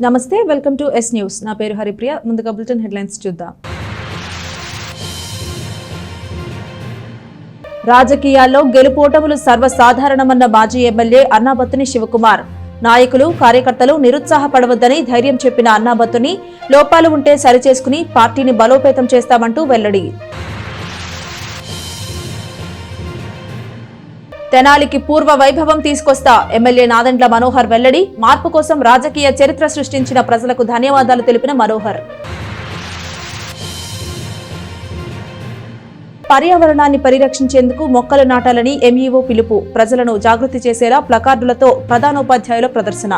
నమస్తే, welcome to yes news. నా పేరు హరిప్రియ. ముందుగా బులెటిన్ హెడ్లైన్స్ చూద్దాం. రాజకీయాల్లో గెలుపోటములు సర్వసాధారణమన్న మాజీ ఎమ్మెల్యే అన్నాబత్తుని శివకుమార్. నాయకులు, కార్యకర్తలు నిరుత్సాహపడవద్దని ధైర్యం చెప్పిన అన్నాబత్తుని లోపాలు ఉంటే సరిచేసుకుని పార్టీని బలోపేతం చేస్తామంటూ వెల్లడి. తెనాలికి పూర్వ వైభవం తీసుకొస్తా ఎమ్మెల్యే నాదెండ్ల మనోహర్ వెల్లడి. మార్పు కోసం రాజకీయ చరిత్ర సృష్టించిన ప్రజలకు ధన్యవాదాలు తెలిపిన మనోహర్. పర్యావరణాన్ని పరిరక్షించేందుకు మొక్కలు నాటాలని ఎంఈఓ పిలుపు. ప్రజలను జాగృతి చేసేలా ప్లకార్డులతో ప్రధానోపాధ్యాయుల ప్రదర్శన.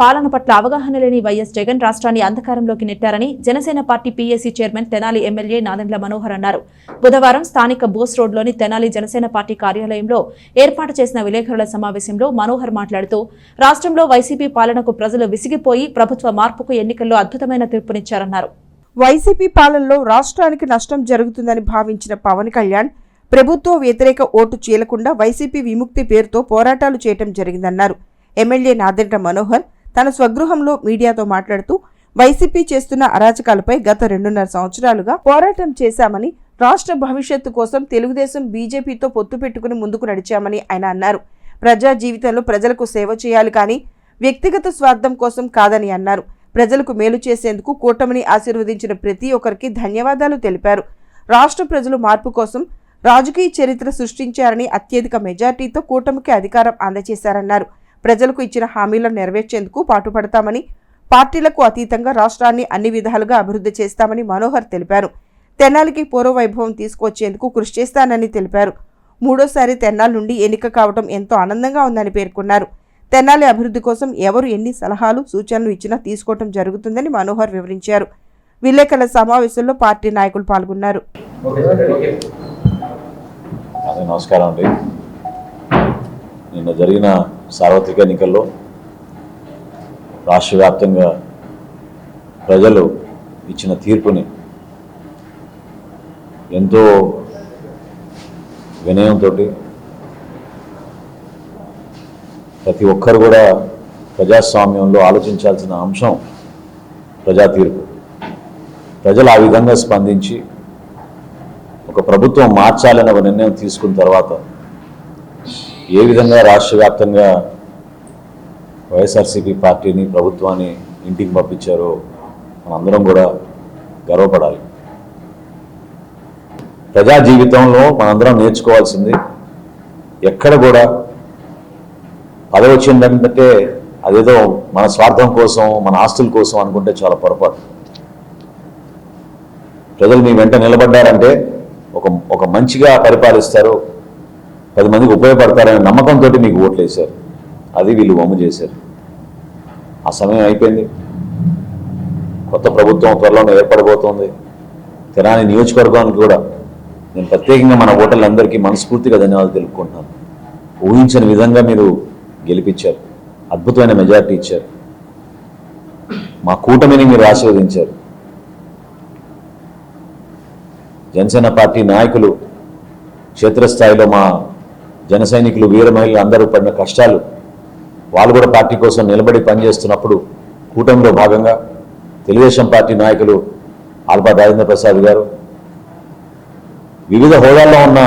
పాలన పట్ల అవగాహన లేని వైఎస్ జగన్ రాష్ట్రాన్ని అంధకారంలోకి నెట్టారని Janasena party PAC chairman Tenali MLA Nadendla Manohar అన్నారు. బుధవారం స్థానిక బోస్ రోడ్లోని తెనాలి జనసేన పార్టీ కార్యాలయంలో ఏర్పాటు చేసిన విలేకరుల సమావేశంలో మనోహర్ మాట్లాడుతూ, రాష్ట్రంలో వైసీపీ పాలనకు ప్రజలు విసిగిపోయి ప్రభుత్వ మార్పుకు ఎన్నికల్లో అద్భుతమైన తీర్పునిచ్చారన్నారు. వైసీపీ పాలనలో రాష్ట్రానికి నష్టం జరుగుతుందని భావించిన పవన్ కళ్యాణ్ ప్రభుత్వ వ్యతిరేక ఓటు చీలకుండా వైసీపీ విముక్తి పేరుతో పోరాటాలు చేయడం జరిగిందన్నారు. ఎమ్మెల్యే నాదెండ్ల మనోహర్ తన స్వగృహంలో మీడియాతో మాట్లాడుతూ, వైసీపీ చేస్తున్న అరాచకాలపై గత 2.5 సంవత్సరాలుగా పోరాటం చేశామని, రాష్ట్ర భవిష్యత్తు కోసం తెలుగుదేశం, బీజేపీతో పొత్తు పెట్టుకుని ముందుకు నడిచామని ఆయన అన్నారు. ప్రజా జీవితంలో ప్రజలకు సేవ చేయాలి కానీ వ్యక్తిగత స్వార్థం కోసం కాదని అన్నారు. ప్రజలకు మేలు చేసేందుకు కూటమిని ఆశీర్వదించిన ప్రతి ఒక్కరికి ధన్యవాదాలు తెలిపారు. రాష్ట్ర ప్రజలు మార్పు కోసం రాజకీయ చరిత్ర సృష్టించారని, అత్యధిక మెజార్టీతో కూటమికి అధికారం అందజేశారన్నారు. ప్రజలకు ఇచ్చిన హామీలను నెరవేర్చేందుకు పాటుపడతామని, పార్టీలకు అతీతంగా రాష్ట్రాన్ని అన్ని విధాలుగా అభివృద్ధి చేస్తామని మనోహర్ తెలిపారు. తెనాలికి పూర్వ వైభవం తీసుకొచ్చేందుకు కృషి చేస్తానని తెలిపారు. 3వ తెనాలి నుండి ఎన్నిక కావడం ఎంతో ఆనందంగా ఉందని పేర్కొన్నారు. తెనాలి అభివృద్ధి కోసం ఎవరు ఎన్ని సలహాలు, సూచనలు ఇచ్చినా తీసుకోవడం జరుగుతుందని మనోహర్ వివరించారు. విలేకరుల సమావేశంలో పార్టీ నాయకులు పాల్గొన్నారు. నమస్కారం అండి. నిన్న జరిగిన సార్వత్రిక ఎన్నికల్లో రాష్ట్ర వ్యాప్తంగా ప్రజలు ఇచ్చిన తీర్పుని ఎంతో వినయంతో ప్రతి ఒక్కరు కూడా ప్రజాస్వామ్యంలో ఆలోచించాల్సిన అంశం ప్రజా తీర్పు. ప్రజలు ఆ విధంగా స్పందించి ఒక ప్రభుత్వం మార్చాలనే ఒక నిర్ణయం తీసుకున్న తర్వాత ఏ విధంగా రాష్ట్ర వ్యాప్తంగా వైఎస్ఆర్సీపీ పార్టీని, ప్రభుత్వాన్ని ఇంటికి పంపించారో మనందరం కూడా గర్వపడాలి. ప్రజా జీవితంలో మనందరం నేర్చుకోవాల్సింది, ఎక్కడ కూడా పదవి వచ్చిందంటే అదేదో మన స్వార్థం కోసం, మన ఆస్తుల కోసం అనుకుంటే చాలా పొరపాటు. ప్రజలు మీ వెంట నిలబడ్డారంటే ఒక మంచిగా పరిపాలిస్తారు, 10 మందికి ఉపయోగపడతారనే నమ్మకంతో మీకు ఓట్లు వేశారు. అది వీళ్ళు వమ్ము చేశారు. ఆ సమయం అయిపోయింది. కొత్త ప్రభుత్వం త్వరలోనే ఏర్పడబోతోంది. తెనాలి నియోజకవర్గానికి కూడా నేను ప్రత్యేకంగా మన ఓటర్లందరికీ మనస్ఫూర్తిగా ధన్యవాదాలు తెలుపుకుంటున్నాను. ఊహించని విధంగా మీరు గెలిపించారు, అద్భుతమైన మెజారిటీ ఇచ్చారు, మా కూటమిని మీరు ఆశీర్వదించారు. జనసేన పార్టీ నాయకులు క్షేత్రస్థాయిలో మా జన సైనికులు, వీర మహిళలు అందరూ పడిన కష్టాలు, వాళ్ళు కూడా పార్టీ కోసం నిలబడి పనిచేస్తున్నప్పుడు కూటమిలో భాగంగా తెలుగుదేశం పార్టీ నాయకులు ఆల్పాటి రాజేంద్ర ప్రసాద్ గారు, వివిధ హోదాల్లో ఉన్న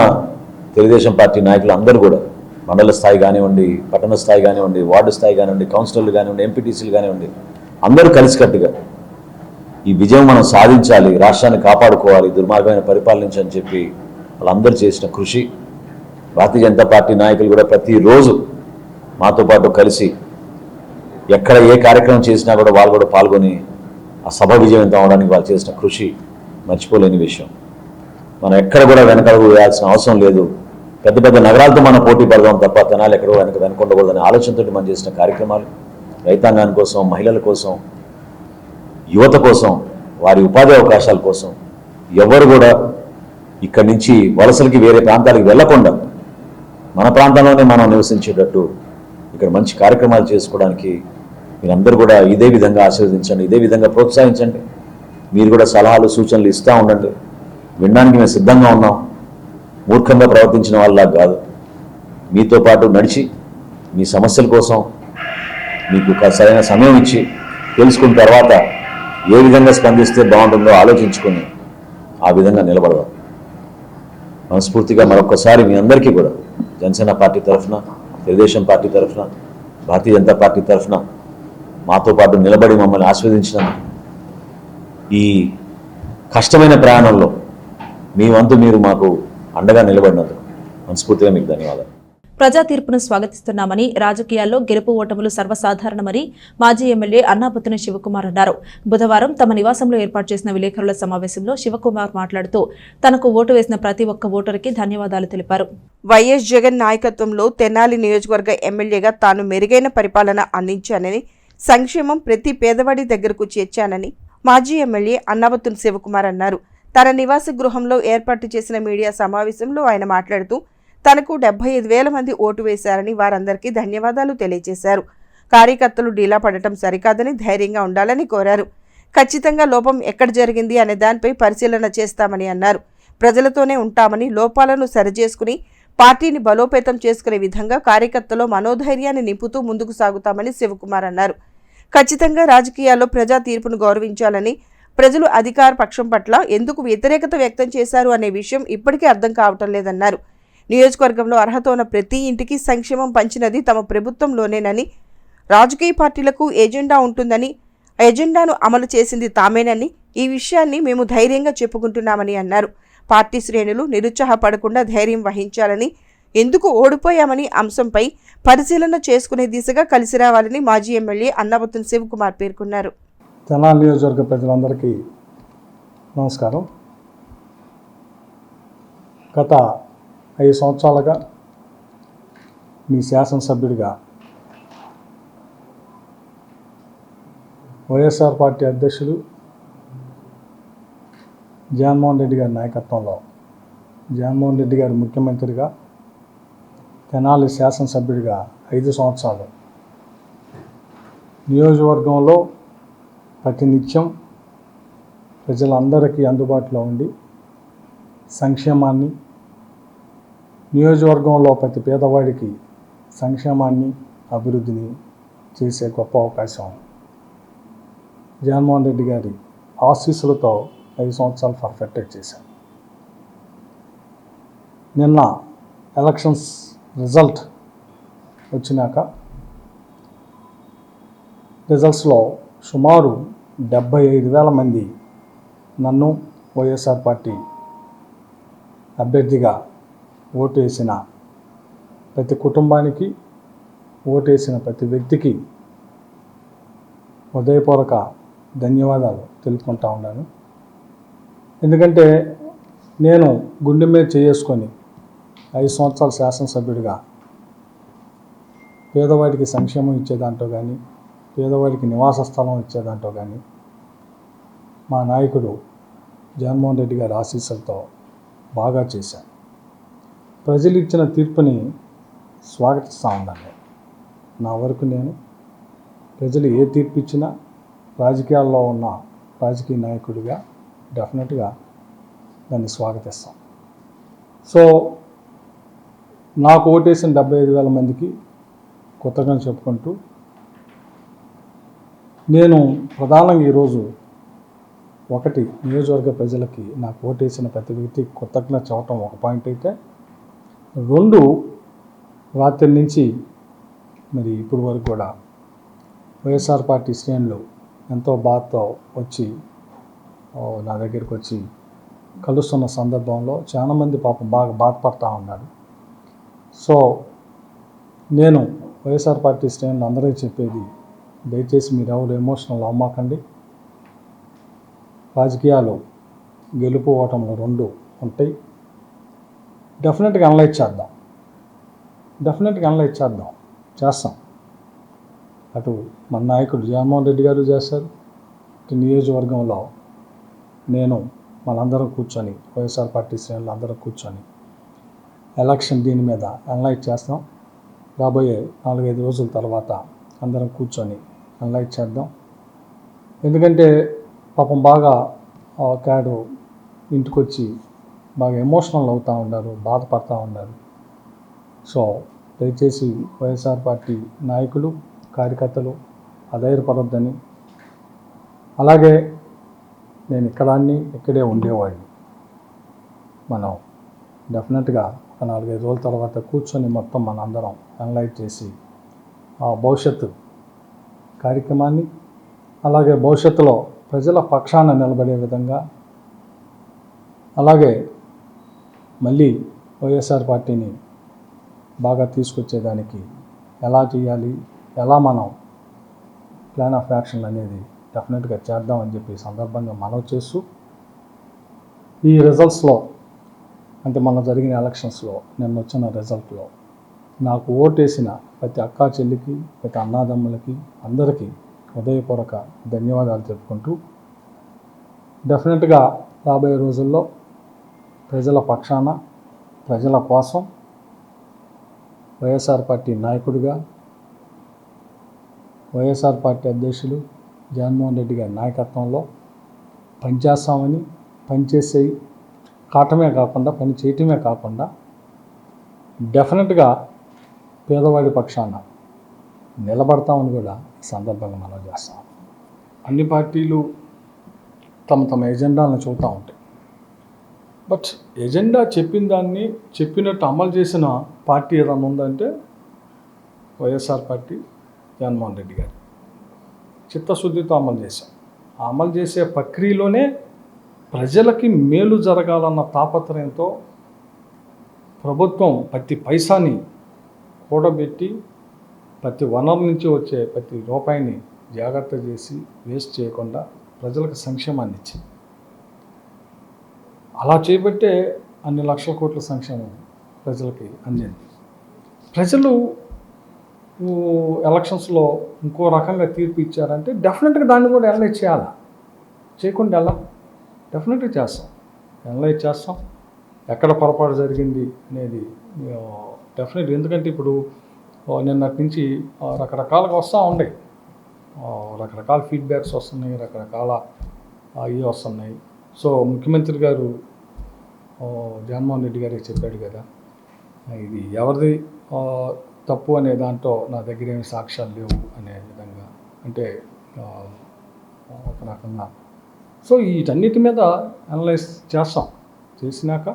తెలుగుదేశం పార్టీ నాయకులు అందరూ కూడా మండల స్థాయి కానివ్వండి, పట్టణ స్థాయి కానివ్వండి, వార్డు స్థాయి కానివ్వండి, కౌన్సిలర్లు కానివ్వండి, ఎంపీటీసీలు కానివ్వండి, అందరూ కలిసికట్టుగా ఈ విజయం మనం సాధించాలి, రాష్ట్రాన్ని కాపాడుకోవాలి, దుర్మార్గమైన పరిపాలన అని చెప్పి వాళ్ళందరూ చేసిన కృషి, భారతీయ జనతా పార్టీ నాయకులు కూడా ప్రతిరోజు మాతో పాటు కలిసి ఎక్కడ ఏ కార్యక్రమం చేసినా కూడా వాళ్ళు కూడా పాల్గొని ఆ సభ విజయవంతం అవడానికి వాళ్ళు చేసిన కృషి మర్చిపోలేని విషయం. మనం ఎక్కడ కూడా వెనకడుగు వేయాల్సిన అవసరం లేదు. పెద్ద పెద్ద నగరాలతో మనం పోటీ పడదాం తప్ప తెనాలి ఎక్కడో వెనకుండకూడదనే ఆలోచనతో మనం చేసిన కార్యక్రమాలు, రైతాంగాని కోసం, మహిళల కోసం, యువత కోసం, వారి ఉపాధి అవకాశాల కోసం ఎవరు కూడా ఇక్కడి నుంచి వలసలకి వేరే ప్రాంతాలకు వెళ్లకుండా మన ప్రాంతంలోనే మనం నివసించేటట్టు ఇక్కడ మంచి కార్యక్రమాలు చేసుకోవడానికి మీరందరూ కూడా ఇదే విధంగా ఆశీర్వదించండి, ఇదే విధంగా ప్రోత్సహించండి. మీరు కూడా సలహాలు, సూచనలు ఇస్తూ ఉండండి. వినడానికి మేము సిద్ధంగా ఉన్నాం. మూర్ఖంగా ప్రవర్తించిన వాళ్ళలా కాదు, మీతో పాటు నడిచి మీ సమస్యల కోసం మీకు సరైన సమయం ఇచ్చి తెలుసుకున్న తర్వాత ఏ విధంగా స్పందిస్తే బాగుంటుందో ఆలోచించుకొని ఆ విధంగా నిలబడదాం. మనస్ఫూర్తిగా మరొకసారి మీ అందరికీ కూడా జనసేన పార్టీ తరఫున, తెలుగుదేశం పార్టీ తరఫున, భారతీయ జనతా పార్టీ తరఫున మాతో పాటు నిలబడి మమ్మల్ని ఆస్వాదించిన ఈ కష్టమైన ప్రయాణంలో మీ వంతు మీరు మాకు అండగా నిలబడినందుకు మనస్ఫూర్తిగా మీకు ధన్యవాదాలు. ప్రజా తీర్పును స్వాగతిస్తున్నామని, రాజకీయాల్లో గెలుపు ఓటములు సర్వసాధారణమని మాజీ ఎమ్మెల్యే అన్నాబత్తుని శివకుమార్ అన్నారు. బుధవారం తమ నివాసంలో ఏర్పాటు చేసిన విలేకరుల సమావేశంలో శివకుమార్ మాట్లాడుతూ తనకు ఓటు వేసిన ప్రతి ఒక్క ఓటరుకి ధన్యవాదాలు తెలిపారు. వైఎస్ జగన్ నాయకత్వంలో తెనాలి నియోజకవర్గ ఎమ్మెల్యేగా తాను మెరుగైన పరిపాలన అందించానని, సంక్షేమం ప్రతి పేదవాడి దగ్గరకు చేర్చానని మాజీ ఎమ్మెల్యే అన్నాబత్తుని శివకుమార్ అన్నారు. తన నివాస గృహంలో ఏర్పాటు చేసిన మీడియా సమావేశంలో ఆయన మాట్లాడుతూ తనకు 75,000 మంది ఓటు వేశారని, వారందరికీ ధన్యవాదాలు తెలియజేశారు. కార్యకర్తలు డీలా పడటం సరికాదని ధైర్యంగా ఉండాలని కోరారు. ఖచ్చితంగా లోపం ఎక్కడ జరిగింది అనే దానిపై పరిశీలన చేస్తామని అన్నారు. ప్రజలతోనే ఉంటామని, లోపాలను సరిచేసుకుని పార్టీని బలోపేతం చేసుకునే విధంగా కార్యకర్తలో మనోధైర్యాన్ని నింపుతూ ముందుకు సాగుతామని శివకుమార్ అన్నారు. ఖచ్చితంగా రాజకీయాల్లో ప్రజా తీర్పును గౌరవించాలని, ప్రజలు అధికార పక్షం పట్ల ఎందుకు వ్యతిరేకత వ్యక్తం చేశారు అనే విషయం ఇప్పటికీ అర్థం కావటం లేదన్నారు. నియోజకవర్గంలో అర్హత ఉన్న ప్రతి ఇంటికి సంక్షేమం పంచినది తమ ప్రభుత్వంలోనేనని, రాజకీయ పార్టీలకు ఎజెండా ఉంటుందని, ఎజెండాను అమలు చేసింది తామేనని, ఈ విషయాన్ని మేము ధైర్యంగా చెప్పుకుంటున్నామని అన్నారు. పార్టీ శ్రేణులు నిరుత్సాహపడకుండా ధైర్యం వహించాలని, ఎందుకు ఓడిపోయామని అంశంపై పరిశీలన చేసుకునే దిశగా కలిసి రావాలని మాజీ ఎమ్మెల్యే అన్నాబత్తుని శివకుమార్ పేర్కొన్నారు. తెనాలి నియోజకవర్గ ప్రజలందరికీ నమస్కారం. గత 5 సంవత్సరాలుగా మీ శాసనసభ్యుడిగా వైఎస్ఆర్ పార్టీ అధ్యక్షులు జగన్మోహన్ రెడ్డి గారి నాయకత్వంలో, జగన్మోహన్ రెడ్డి గారు ముఖ్యమంత్రిగా, తెనాలి శాసనసభ్యుడిగా 5 సంవత్సరాలు నియోజకవర్గంలో ప్రతినిత్యం ప్రజలందరికీ అందుబాటులో ఉండి సంక్షేమాన్ని, నియోజకవర్గంలో ప్రతి పేదవాడికి సంక్షేమాన్ని, అభివృద్ధిని చేసే గొప్ప అవకాశం జగన్మోహన్ రెడ్డి గారి ఆశీస్సులతో 5 సంవత్సరాలు పర్ఫెక్ట్గా చేశాను. నిన్న ఎలక్షన్స్ రిజల్ట్ వచ్చినాక రిజల్ట్స్లో సుమారు 75,000 మంది నన్ను వైఎస్ఆర్ పార్టీ అభ్యర్థిగా ఓటేసిన ప్రతి కుటుంబానికి, ఓటేసిన ప్రతి వ్యక్తికి హృదయపూర్వక ధన్యవాదాలు తెలుపుకుంటా ఉన్నాను. ఎందుకంటే నేను గుండె మీద చేసుకొని 5 సంవత్సరాల శాసనసభ్యుడిగా పేదవాడికి సంక్షేమం ఇచ్చేదాంట్లో కానీ, పేదవాడికి నివాస స్థలం ఇచ్చేదాంట్లో కానీ మా నాయకుడు జగన్మోహన్ రెడ్డి గారి ఆశీస్సులతో బాగా చేశాను. ప్రజలు ఇచ్చిన తీర్పుని స్వాగతిస్తూ ఉన్నాను. నా వరకు నేను ప్రజలు ఏ తీర్పు ఇచ్చినా రాజకీయాల్లో ఉన్న రాజకీయ నాయకుడిగా డెఫినెట్గా దాన్ని స్వాగతిస్తాం. సో నాకు ఓటేసిన 75,000 మందికి కొత్తగా చెప్పుకుంటూ, నేను ప్రధానంగా ఈరోజు ఒకటి నియోజకవర్గ ప్రజలకి నాకు ఓటేసిన ప్రతి వ్యక్తికి కొత్తగా చెప్పడం ఒక పాయింట్ అయితే, 2 రాత్రి నుంచి మరి ఇప్పుడు వరకు కూడా వైఎస్ఆర్ పార్టీ శ్రేణులు ఎంతో బాధతో వచ్చి నా దగ్గరికి వచ్చి కలుస్తున్న సందర్భంలో చాలామంది పాపం బాగా బాధపడతా ఉన్నారు. సో నేను వైఎస్ఆర్ పార్టీ శ్రేణులు అందరికీ చెప్పేది, దయచేసి మీరు ఎవరు ఎమోషనల్ అవ్వమాకండి. రాజకీయాలు గెలుపు ఓటములు 2 ఉంటాయి. డెఫినెట్గా అనలైజ్ చేద్దాం, చేస్తాం. అటు మన నాయకుడు జగన్మోహన్ రెడ్డి గారు చేస్తారు, ఇటు నియోజకవర్గంలో నేను మనందరం కూర్చొని, వైఎస్ఆర్ పార్టీ శ్రేణులు అందరం కూర్చొని ఎలక్షన్ దీని మీద అనలైజ్ చేస్తాం. రాబోయే 4-5 రోజుల తర్వాత అందరం కూర్చొని అనలైజ్ చేద్దాం. ఎందుకంటే పాపం బాగా క్యాడు ఇంటికి వచ్చి బాగా ఎమోషనల్ అవుతూ ఉన్నారు, బాధపడుతూ ఉన్నారు. సో దయచేసి వైఎస్ఆర్ పార్టీ నాయకులు కార్యకర్తలు అధైర్యపడొద్దని, అలాగే నేను ఇక్కడే ఉండేవాడిని. మనం డెఫినెట్గా ఒక 4-5 రోజుల తర్వాత కూర్చొని మొత్తం మనందరం అనలైజ్ చేసి ఆ భవిష్యత్తు కార్యక్రమాన్ని, అలాగే భవిష్యత్తులో ప్రజల పక్షాన నిలబడే విధంగా, అలాగే మళ్ళీ వైఎస్ఆర్ పార్టీని బాగా తీసుకొచ్చేదానికి ఎలా చేయాలి, ఎలా మనం ప్లాన్ ఆఫ్ యాక్షన్ అనేది డెఫినెట్గా చేద్దామని చెప్పి సందర్భంగా మనవి చేస్తూ, ఈ రిజల్ట్స్లో అంటే మన జరిగిన ఎలక్షన్స్లో నిన్న వచ్చిన రిజల్ట్లో నాకు ఓటేసిన ప్రతి అక్కా చెల్లికి, ప్రతి అన్నాదమ్ములకి, అందరికీ హృదయపూర్వక ధన్యవాదాలు చెప్పుకుంటూ, డెఫినెట్గా రాబోయే రోజుల్లో ప్రజల పక్షాన, ప్రజల కోసం వైఎస్ఆర్ పార్టీ నాయకుడిగా, వైఎస్ఆర్ పార్టీ అధ్యక్షులు జగన్మోహన్ రెడ్డి గారి నాయకత్వంలో పనిచేస్తామని, పనిచేసే కావటమే కాకుండా పని చేయటమే కాకుండా డెఫినెట్గా పేదవాడి పక్షాన నిలబడతామని కూడా ఈ సందర్భంగా మనం చేస్తాం. అన్ని పార్టీలు తమ ఎజెండాలను చూస్తూ ఉంటాయి. బట్ ఎజెండా చెప్పిన దాన్ని చెప్పినట్టు అమలు చేసిన పార్టీ ఏదైనా ఉందంటే వైఎస్ఆర్ పార్టీ, జగన్మోహన్ రెడ్డి గారు చిత్తశుద్ధితో అమలు చేశాం. ఆ అమలు చేసే ప్రక్రియలోనే ప్రజలకి మేలు జరగాలన్న తాపత్రయంతో ప్రభుత్వం ప్రతి పైసాని కూడబెట్టి, ప్రతి వనరు నుంచి వచ్చే ప్రతి రూపాయిని జాగ్రత్త చేసి వేస్ట్ చేయకుండా ప్రజలకు సంక్షేమాన్ని ఇచ్చింది. అలా చేయబట్టే అన్ని లక్షల కోట్ల సంక్షేమం ప్రజలకి అందింది. ప్రజలు ఎలక్షన్స్లో ఇంకో రకంగా తీర్పు ఇచ్చారంటే డెఫినెట్గా దాన్ని కూడా అనలైజ్ చేయాలి. చేయకుండా ఎలా డెఫినెట్గా చేస్తాం, అనలైజ్ చేస్తాం. ఎక్కడ పొరపాటు జరిగింది అనేది డెఫినెట్గా, ఎందుకంటే ఇప్పుడు నిన్నటి నుంచి రకరకాలుగా వస్తూ ఉన్నాయి, రకరకాల ఫీడ్బ్యాక్స్ వస్తున్నాయి, రకరకాల ఇవి వస్తున్నాయి. సో ముఖ్యమంత్రి గారు జగన్మోహన్ రెడ్డి గారికి చెప్పాడు కదా, ఇది ఎవరిది తప్పు అనే దాంట్లో నా దగ్గర ఏమి సాక్ష్యాలు లేవు అనే విధంగా, అంటే ఒక రకంగా. సో వీటన్నిటి మీద అనలైజ్ చేస్తాం. చేసినాక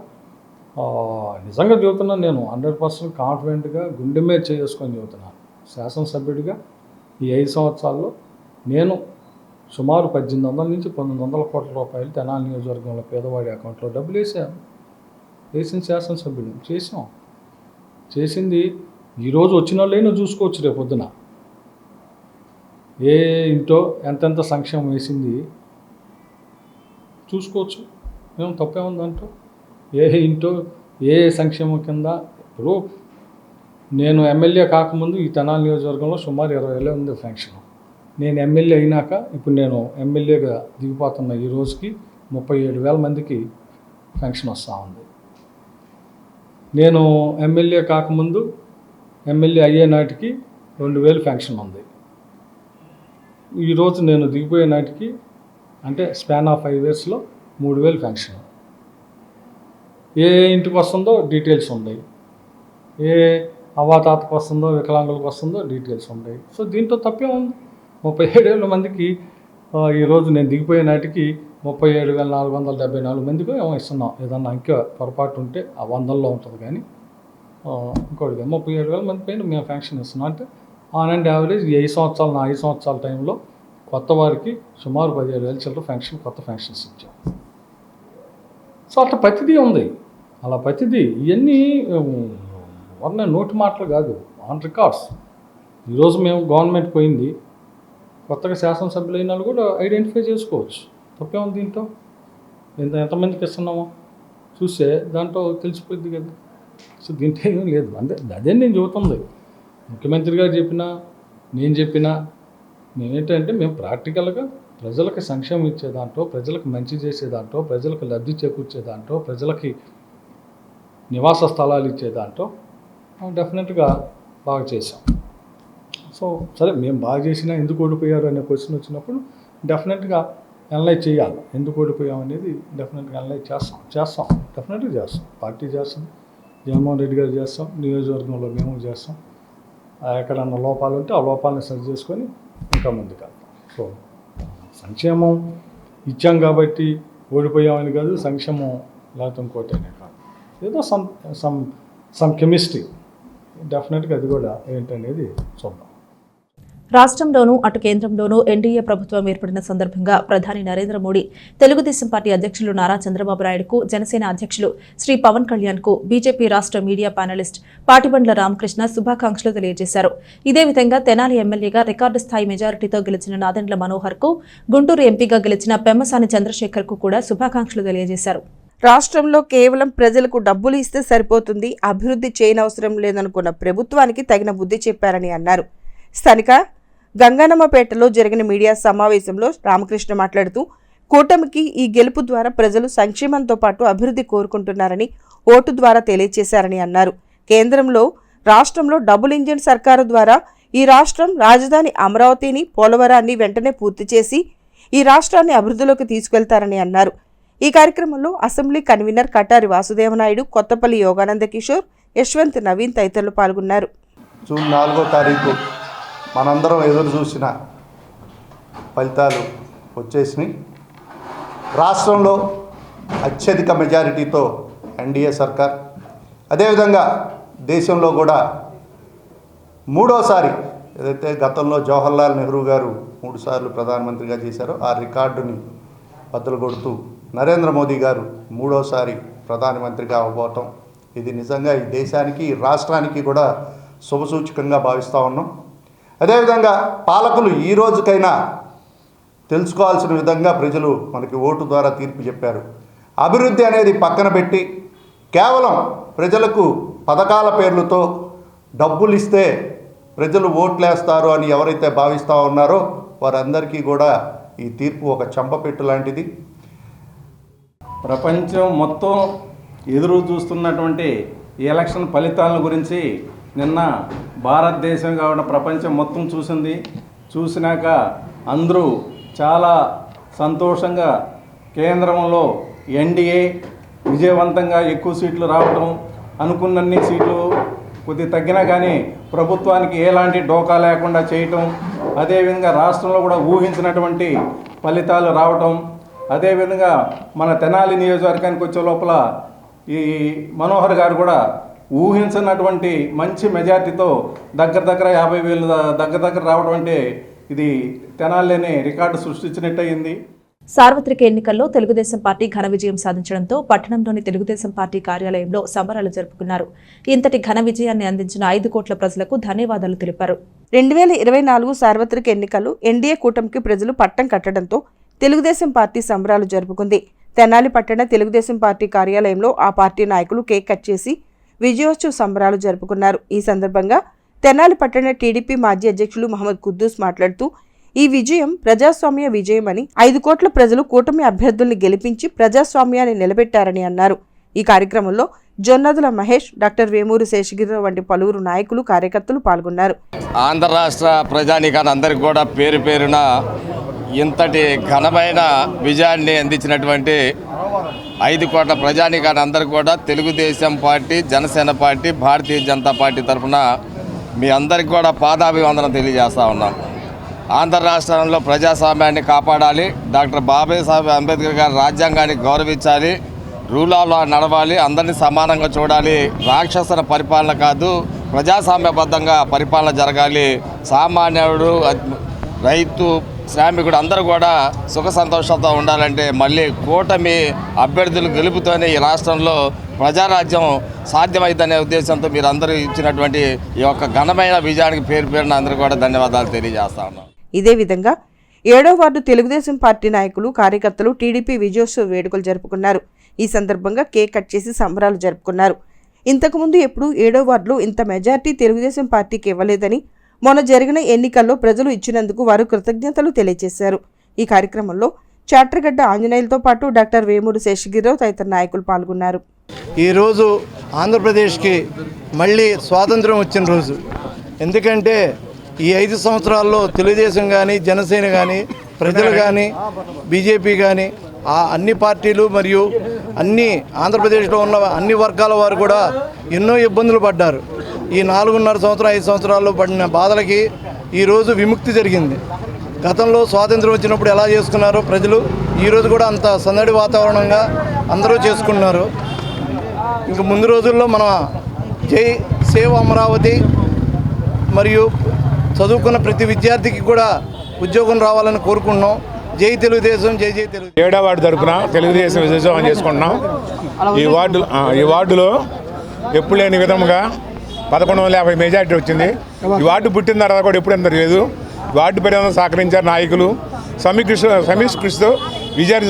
నిజంగా చెబుతున్నాను, నేను 100% కాన్ఫిడెంట్గా గుండె మీద చేసుకొని చెబుతున్నాను. శాసనసభ్యుడిగా ఈ 5 సంవత్సరాల్లో నేను సుమారు 1800 నుంచి 1900 కోట్ల రూపాయలు తెనాలి నియోజకవర్గంలో పేదవాడి అకౌంట్లో డబ్బులు వేసిన శాసనసభ్యుడు చేసింది. ఈరోజు వచ్చిన వాళ్ళైనా చూసుకోవచ్చు, రేపు పొద్దున ఏ ఇంటో ఎంతెంత సంక్షేమం వేసింది చూసుకోవచ్చు. మేము తప్పేముందంటూ ఏ ఇంటో ఏ సంక్షేమం కింద. ఇప్పుడు నేను ఎమ్మెల్యే కాకముందు ఈ తెనాలి నియోజకవర్గంలో సుమారు 20,000 ఉంది ఫంక్షన్. నేను ఎమ్మెల్యే అయినాక ఇప్పుడు నేను ఎమ్మెల్యేగా దిగిపోతున్న ఈ రోజుకి 37,000 మందికి ఫంక్షన్ వస్తూ ఉంది. నేను ఎమ్మెల్యే కాకముందు ఎమ్మెల్యే అయ్యే నాటికి 2,000 ఫంక్షన్ ఉంది. ఈరోజు నేను దిగిపోయే నాటికి అంటే స్పాన్ ఆఫ్ 5 ఇయర్స్లో 3,000 ఫంక్షన్. ఏ ఇంటికి వస్తుందో డీటెయిల్స్ ఉన్నాయి, ఏ అవాతాతకు వస్తుందో వికలాంగులకు వస్తుందో డీటెయిల్స్ ఉన్నాయి. సో దీంట్లో తప్పే ఉంది. 37,000 మందికి ఈరోజు నేను దిగిపోయే నాటికి 37,474 మందికి ఏమో ఇస్తున్నాం. ఏదన్నా ఇంకా పొరపాటు ఉంటే ఆ 100లో ఉంటుంది, కానీ ఇంకోటి 37,000 మంది పైన మేము ఫంక్షన్ ఇస్తున్నాం. అంటే ఆన్ అండ్ యావరేజ్ ఈ 5 సంవత్సరాలు, నా 5 సంవత్సరాల టైంలో కొత్త వారికి సుమారు 17,000 చిల్లర కొత్త ఫంక్షన్స్ ఇచ్చాం. సో అట్లా ప్రతిదీ ఉంది, అలా ప్రతిదీ. ఇవన్నీ వన్న నోటి మాటలు కాదు, ఆన్ రికార్డ్స్. ఈరోజు మేము గవర్నమెంట్ పోయింది, కొత్తగా శాసనసభ్యులు అయిన వాళ్ళు కూడా ఐడెంటిఫై చేసుకోవచ్చు. తప్పే ఉంది దీంట్లో. ఎంతమందికి ఇస్తున్నామో చూస్తే దాంట్లో తెలిసిపోద్ది కదా. సో దీంట్లో ఏమీ లేదు. అదే నేను చెబుతుంది. ముఖ్యమంత్రి గారు చెప్పినా, నేను చెప్పినా, నేనేంటంటే మేము ప్రాక్టికల్గా ప్రజలకు సంక్షేమం ఇచ్చే దాంట్లో, ప్రజలకు మంచి చేసే దాంట్లో, ప్రజలకు లబ్ధి చేకూర్చే దాంట్లో, ప్రజలకి నివాస స్థలాలు ఇచ్చే దాంట్లో డెఫినెట్గా బాగా చేసాం. సో సరే, మేము బాగా చేసినా ఎందుకు ఓడిపోయారు అనే క్వశ్చన్ వచ్చినప్పుడు డెఫినెట్గా అనలైజ్ చేయాలి. ఎందుకు ఓడిపోయాం అనేది డెఫినెట్గా అనలైజ్ చేస్తాం. డెఫినెట్గా చేస్తాం. పార్టీ చేస్తుంది, జగన్మోహన్ రెడ్డి గారు చేస్తాం, నియోజకవర్గంలో మేము చేస్తాం. ఎక్కడన్నా లోపాలు ఉంటే ఆ లోపాలను సరి చేసుకొని ఇంకా ముందుకు వెళ్తాం. సో సంక్షేమం ఇచ్చాం కాబట్టి ఓడిపోయామని కాదు, సంక్షేమం లేకపోతే ఇంకోటేనే కాదు, ఏదో సమ్ కెమిస్ట్రీ డెఫినెట్గా అది కూడా ఏంటనేది చూద్దాం. రాష్ట్రంలోనూ అటు కేంద్రంలోనూ ఎన్డీఏ ప్రభుత్వం ఏర్పడిన సందర్భంగా ప్రధాని నరేంద్ర మోడీ, తెలుగుదేశం పార్టీ అధ్యక్షులు నారా చంద్రబాబు నాయుడుకు, జనసేన అధ్యక్షులు శ్రీ పవన్ కళ్యాణ్ కు బీజేపీ రాష్ట్ర మీడియా ప్యానలిస్ట్ పాటిబండ్ల రామకృష్ణ శుభాకాంక్షలు తెలియజేశారు. ఇదే విధంగా తెనాలి ఎమ్మెల్యేగా రికార్డు స్థాయి మెజారిటీతో గెలిచిన నాదెండ్ల మనోహర్ కు, గుంటూరు ఎంపీగా గెలిచిన పెమ్మసాని చంద్రశేఖర్ కు కూడా శుభాకాంక్షలు తెలియజేశారు. రాష్ట్రంలో కేవలం ప్రజలకు డబ్బులు ఇస్తే సరిపోతుంది, అభివృద్ధి చేయనవసరం లేదనుకున్న ప్రభుత్వానికి తగిన బుద్ధి చెప్పారని అన్నారు. స్థానిక గంగన్నమ్మపేటలో జరిగిన మీడియా సమావేశంలో రామకృష్ణ మాట్లాడుతూ, కూటమికి ఈ గెలుపు ద్వారా ప్రజలు సంక్షేమంతో పాటు అభివృద్ధి కోరుకుంటున్నారని ఓటు ద్వారా తెలియజేశారని అన్నారు. కేంద్రంలో రాష్ట్రంలో డబుల్ ఇంజిన్ సర్కారు ద్వారా ఈ రాష్ట్రం రాజధాని అమరావతిని, పోలవరాన్ని వెంటనే పూర్తి చేసి ఈ రాష్ట్రాన్ని అభివృద్ధిలోకి తీసుకెళ్తారని అన్నారు. ఈ కార్యక్రమంలో అసెంబ్లీ కన్వీనర్ కటారి వాసుదేవనాయుడు, కొత్తపల్లి యోగానంద కిషోర్, యశ్వంత్ నవీన్ తదితరులు పాల్గొన్నారు. జూన్ 4వ తారీఖు మనందరం ఎదురు చూసిన ఫలితాలు వచ్చేసినాయి. రాష్ట్రంలో అత్యధిక మెజారిటీతో ఎన్డీఏ సర్కార్, అదేవిధంగా దేశంలో కూడా మూడోసారి ఏదైతే గతంలో జవహర్లాల్ నెహ్రూ గారు 3 సార్లు ప్రధానమంత్రిగా చేశారో ఆ రికార్డుని బద్దలు కొడుతూ నరేంద్ర మోదీ గారు 3వసారి ప్రధానమంత్రిగా అవ్వబోవటం, ఇది నిజంగా ఈ దేశానికి, ఈ రాష్ట్రానికి కూడా శుభసూచకంగా భావిస్తూ ఉన్నాం. అదేవిధంగా పాలకులు ఈ రోజుకైనా తెలుసుకోవాల్సిన విధంగా ప్రజలు మనకి ఓటు ద్వారా తీర్పు చెప్పారు. అభివృద్ధి అనేది పక్కన పెట్టి కేవలం ప్రజలకు పథకాల పేర్లతో డబ్బులు ఇస్తే ప్రజలు ఓట్లేస్తారు అని ఎవరైతే భావిస్తూ ఉన్నారో వారందరికీ కూడా ఈ తీర్పు ఒక చెంపపెట్టు లాంటిది. ప్రపంచం మొత్తం ఎదురు చూస్తున్నటువంటి ఈ ఎలక్షన్ ఫలితాల గురించి నిన్న భారతదేశం కావడం ప్రపంచం మొత్తం చూసింది. చూసినాక అందరూ చాలా సంతోషంగా కేంద్రంలో ఎన్డీఏ విజయవంతంగా ఎక్కువ సీట్లు రావడం, అనుకున్నన్ని సీట్లు కొద్దిగా తగ్గినా కానీ ప్రభుత్వానికి ఎలాంటి డోకా లేకుండా చేయటం, అదేవిధంగా రాష్ట్రంలో కూడా ఊహించినటువంటి ఫలితాలు రావటం, అదేవిధంగా మన తెనాలి నియోజకవర్గానికి వచ్చే లోపల ఈ మనోహర్ గారు కూడా ఊహించినటువంటి మంచి మెజార్టీతో దగ్గర 50,000 దగ్గర రావడం అంటే ఇది తెనాలిలోనే రికార్డు సృష్టించినట్టయింది. సార్వత్రిక ఎన్నికల్లో తెలుగుదేశం పార్టీ ఘన విజయం సాధించడంతో పట్టణంలోని తెలుగుదేశం పార్టీ కార్యాలయంలో సంబరాలు జరుపుకున్నారు. ఇంతటి ఘన విజయాన్ని అందించిన 5 కోట్ల ప్రజలకు ధన్యవాదాలు తెలిపారు. 2024 సార్వత్రిక ఎన్నికలు ఎన్డీఏ కూటమికి ప్రజలు పట్టం కట్టడంతో తెలుగుదేశం పార్టీ సంబరాలు జరుపుకుంది. తెనాలి పట్టణ తెలుగుదేశం పార్టీ కార్యాలయంలో ఆ పార్టీ నాయకులు కేక్ కట్ చేసి విజయోత్సవ సంబరాలు జరుపుకున్నారు. ఈ సందర్భంగా తెనాలి పట్టణ టీడీపీ మాజీ అధ్యక్షులు మహమ్మద్ కుద్దూస్ మాట్లాడుతూ, ఈ విజయం ప్రజాస్వామ్య విజయమని, 5 కోట్ల ప్రజలు కూటమి అభ్యర్థుల్ని గెలిపించి ప్రజాస్వామ్యాన్ని నిలబెట్టారని అన్నారు. ఈ కార్యక్రమంలో జొన్నదుల మహేష్, డాక్టర్ వేమూరు శేషగిరిరావు వంటి పలువురు నాయకులు, కార్యకర్తలు పాల్గొన్నారు. ఆంధ్ర రాష్ట్ర ప్రజానీకాన్ని అందరికీ కూడా పేరు పేరున ఇంతటి ఘనమైన విజయాన్ని అందించినటువంటి 5 కోట్ల ప్రజానీకాన్ని అందరికీ కూడా Telugu Desam party, Janasena party, Bharatiya Janata party తరఫున మీ అందరికీ కూడా పాదాభివందనం తెలియజేస్తూ ఉన్నాం. ఆంధ్ర రాష్ట్రంలో ప్రజాస్వామ్యాన్ని కాపాడాలి, డాక్టర్ బాబాసాహెబ్ అంబేద్కర్ గారి రాజ్యాంగాన్ని గౌరవించాలి, రూల్ ఆఫ్ లా నడవాలి, అందరినీ సమానంగా చూడాలి, రాక్షసన పరిపాలన కాదు, ప్రజాస్వామ్యబద్ధంగా పరిపాలన జరగాలి, సామాన్యుడు, రైతు, శ్రామికుడు అందరూ కూడా సుఖ సంతోషాలతో ఉండాలంటే మళ్ళీ కూటమి అభ్యర్థులు గెలుపుతోనే ఈ రాష్ట్రంలో ప్రజారాజ్యం సాధ్యమైందనే ఉద్దేశంతో మీరు అందరూ ఇచ్చినటువంటి ఈ యొక్క ఘనమైన విజయానికి పేరున అందరూ కూడా ధన్యవాదాలు తెలియజేస్తా ఉన్నాం. ఇదే విధంగా 7వ వార్డు తెలుగుదేశం పార్టీ నాయకులు, కార్యకర్తలు టీడీపీ విజయోత్సవ వేడుకలు జరుపుకున్నారు. ఈ సందర్భంగా కేక్ కట్ చేసి సంబరాలు జరుపుకున్నారు. ఇంతకుముందు ఎప్పుడూ 7వ వార్డులో ఇంత మెజార్టీ తెలుగుదేశం పార్టీకి ఇవ్వలేదని, మొన్న జరిగిన ఎన్నికల్లో ప్రజలు ఇచ్చినందుకు వారు కృతజ్ఞతలు తెలియజేశారు. ఈ కార్యక్రమంలో చాట్రగడ్డ ఆంజనేయులతో పాటు డాక్టర్ వేమూరు శేషగిరిరావు తదితర నాయకులు పాల్గొన్నారు. ఈరోజు ఆంధ్రప్రదేశ్కి మళ్ళీ స్వాతంత్రం వచ్చిన రోజు. ఎందుకంటే ఈ 5 సంవత్సరాల్లో తెలుగుదేశం కానీ, జనసేన కానీ, ప్రజలు కానీ, బీజేపీ కానీ ఆ అన్ని పార్టీలు మరియు ఆంధ్రప్రదేశ్లో ఉన్న అన్ని వర్గాల వారు కూడా ఎన్నో ఇబ్బందులు పడ్డారు. ఈ 4.5 సంవత్సరం 5 సంవత్సరాల్లో పడిన బాధలకి ఈరోజు విముక్తి జరిగింది. గతంలో స్వాతంత్రం వచ్చినప్పుడు ఎలా చేసుకున్నారో ప్రజలు ఈరోజు కూడా అంత సందడి వాతావరణంగా అందరూ చేసుకున్నారు. ఇంక ముందు రోజుల్లో మన జై సేవ్ అమరావతి మరియు చదువుకున్న ప్రతి విద్యార్థికి కూడా ఉద్యోగం రావాలని కోరుకుంటున్నాం. జై తెలుగుదేశం, జై జై తెలుగు. 7వ వార్డు తరపున తెలుగుదేశం విజయోత్సవం చేసుకుంటున్నాం. ఈ వార్డులో ఎప్పుడు లేని విధముగా 1150 మెజార్టీ వచ్చింది. ఈ వార్డు పుట్టిన తర్వాత కూడా ఎప్పుడు ఎంత లేదు. వార్డు పరిణామం సహకరించారు నాయకులు. సమీకృషితో విజయాన్ని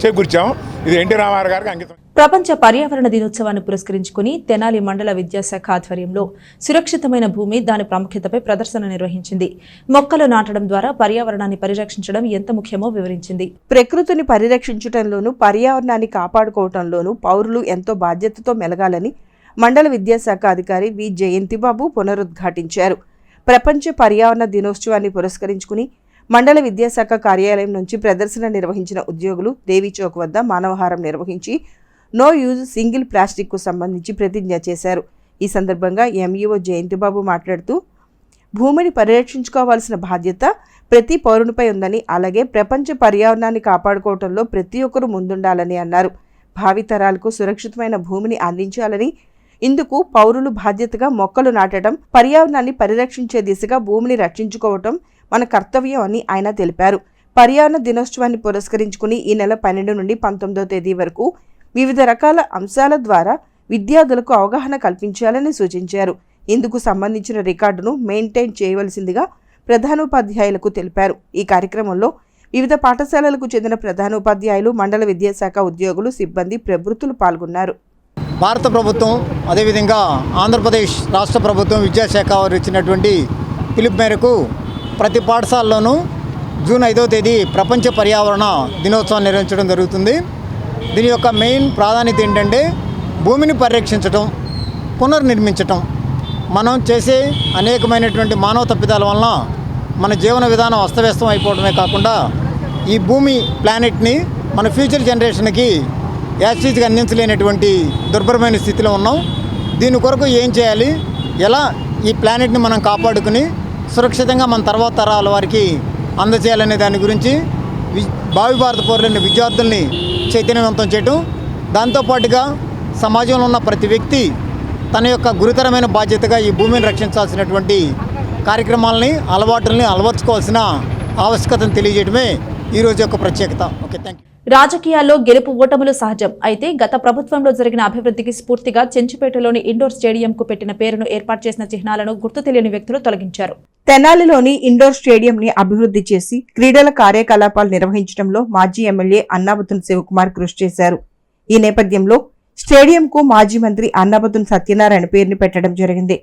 చేకూర్చాం. ఇది ఎన్టీ రామారావు గారికి అంకితం. ప్రపంచ పర్యావరణ దినోత్సవాన్ని పురస్కరించుకుని తెనాలి మండల విద్యాశాఖ ఆధ్వర్యంలో సురక్షితమైన భూమి దాని ప్రాముఖ్యతపై ప్రదర్శన నిర్వహించింది. మొక్కలు నాటడం ద్వారా పర్యావరణాన్ని పరిరక్షించడం ఎంత ముఖ్యమో వివరించింది. ప్రకృతిని పరిరక్షించడంలోనూ పర్యావరణాన్ని కాపాడుకోవడంలోనూ పౌరులు ఎంతో బాధ్యతతో మెలగాలని మండల విద్యాశాఖ అధికారి వి జయంతిబాబు పునరుద్ఘాటించారు. ప్రపంచ పర్యావరణ దినోత్సవాన్ని పురస్కరించుకుని మండల విద్యాశాఖ కార్యాలయం నుంచి ప్రదర్శన నిర్వహించిన ఉద్యోగులు దేవీ చౌక్ వద్ద మానవహారం నిర్వహించి నో యూజ్ సింగిల్ ప్లాస్టిక్ కు సంబంధించి ప్రతిజ్ఞ చేశారు. ఈ సందర్భంగా ఎంఈఓ జయంతిబాబు మాట్లాడుతూ భూమిని పరిరక్షించుకోవాల్సిన బాధ్యత ప్రతి పౌరునిపై ఉందని, అలాగే ప్రపంచ పర్యావరణాన్ని కాపాడుకోవడంలో ప్రతి ఒక్కరూ ముందుండాలని అన్నారు. భావితరాలకు సురక్షితమైన భూమిని అందించాలని, ఇందుకు పౌరులు బాధ్యతగా మొక్కలు నాటడం, పర్యావరణాన్ని పరిరక్షించే దిశగా భూమిని రక్షించుకోవటం మన కర్తవ్యం అని ఆయన తెలిపారు. పర్యావరణ దినోత్సవాన్ని పురస్కరించుకుని ఈ నెల 12 నుండి 19వ తేదీ వరకు వివిధ రకాల అంశాల ద్వారా విద్యార్థులకు అవగాహన కల్పించాలని సూచించారు. ఇందుకు సంబంధించిన రికార్డును మెయింటైన్ చేయవలసిందిగా ప్రధానోపాధ్యాయులకు తెలిపారు. ఈ కార్యక్రమంలో వివిధ పాఠశాలలకు చెందిన ప్రధానోపాధ్యాయులు, మండల విద్యాశాఖ ఉద్యోగులు, సిబ్బంది, ప్రవృత్తులు పాల్గొన్నారు. భారత ప్రభుత్వం అదేవిధంగా ఆంధ్రప్రదేశ్ రాష్ట్ర ప్రభుత్వం విద్యాశాఖ వారు ఇచ్చినటువంటి పిలుపు మేరకు ప్రతి పాఠశాలలోనూ జూన్ 5వ తేదీ ప్రపంచ పర్యావరణ దినోత్సవం నిర్వహించడం జరుగుతుంది. దీని యొక్క మెయిన్ ప్రాధాన్యత ఏంటంటే భూమిని పరిరక్షించడం, పునర్నిర్మించటం. మనం చేసే అనేకమైనటువంటి మానవ తప్పిదాల వలన మన జీవన విధానం అస్తవ్యస్తం అయిపోవడమే కాకుండా ఈ భూమి ప్లానెట్ని మన ఫ్యూచర్ జనరేషన్కి యాక్సిస్గా అందించలేనటువంటి దుర్భరమైన స్థితిలో ఉన్నాం. దీని కొరకు ఏం చేయాలి, ఎలా ఈ ప్లానెట్ని మనం కాపాడుకుని సురక్షితంగా మన తర్వాత తరాల వారికి అందజేయాలనే దాని గురించి భావి భారత పౌరులైన విద్యార్థుల్ని చైతన్యవంతం చేయటం, దాంతోపాటుగా సమాజంలో ఉన్న ప్రతి వ్యక్తి తన యొక్క గురుతరమైన బాధ్యతగా ఈ భూమిని రక్షించాల్సినటువంటి కార్యక్రమాలని, అలవాటుల్ని అలవర్చుకోవాల్సిన ఆవశ్యకతను తెలియజేయడమే ఈరోజు యొక్క ప్రత్యేకత. Okay, thank you. రాజకీయాల్లో గెలుపు ఓటములు సహజం. అయితే గత ప్రభుత్వంలో జరిగిన అభివృద్ధికి స్ఫూర్తిగా చెంచుపేటలోని ఇండోర్ స్టేడియంకు పెట్టిన పేరును ఏర్పాటు చేసిన చిహ్నాలను గుర్తు తెలియని వ్యక్తులు తొలగించారు. తెనాలిలోని ఇండోర్ స్టేడియంని అభివృద్ధి చేసి క్రీడల కార్యకలాపాలు నిర్వహించడంలో మాజీ ఎమ్మెల్యే అన్నాబతున్ శివకుమార్ కృషి చేశారు. ఈ నేపథ్యంలో స్టేడియంకు మాజీ మంత్రి అన్నాబతున్ సత్యనారాయణ పేరుని పెట్టడం జరిగింది.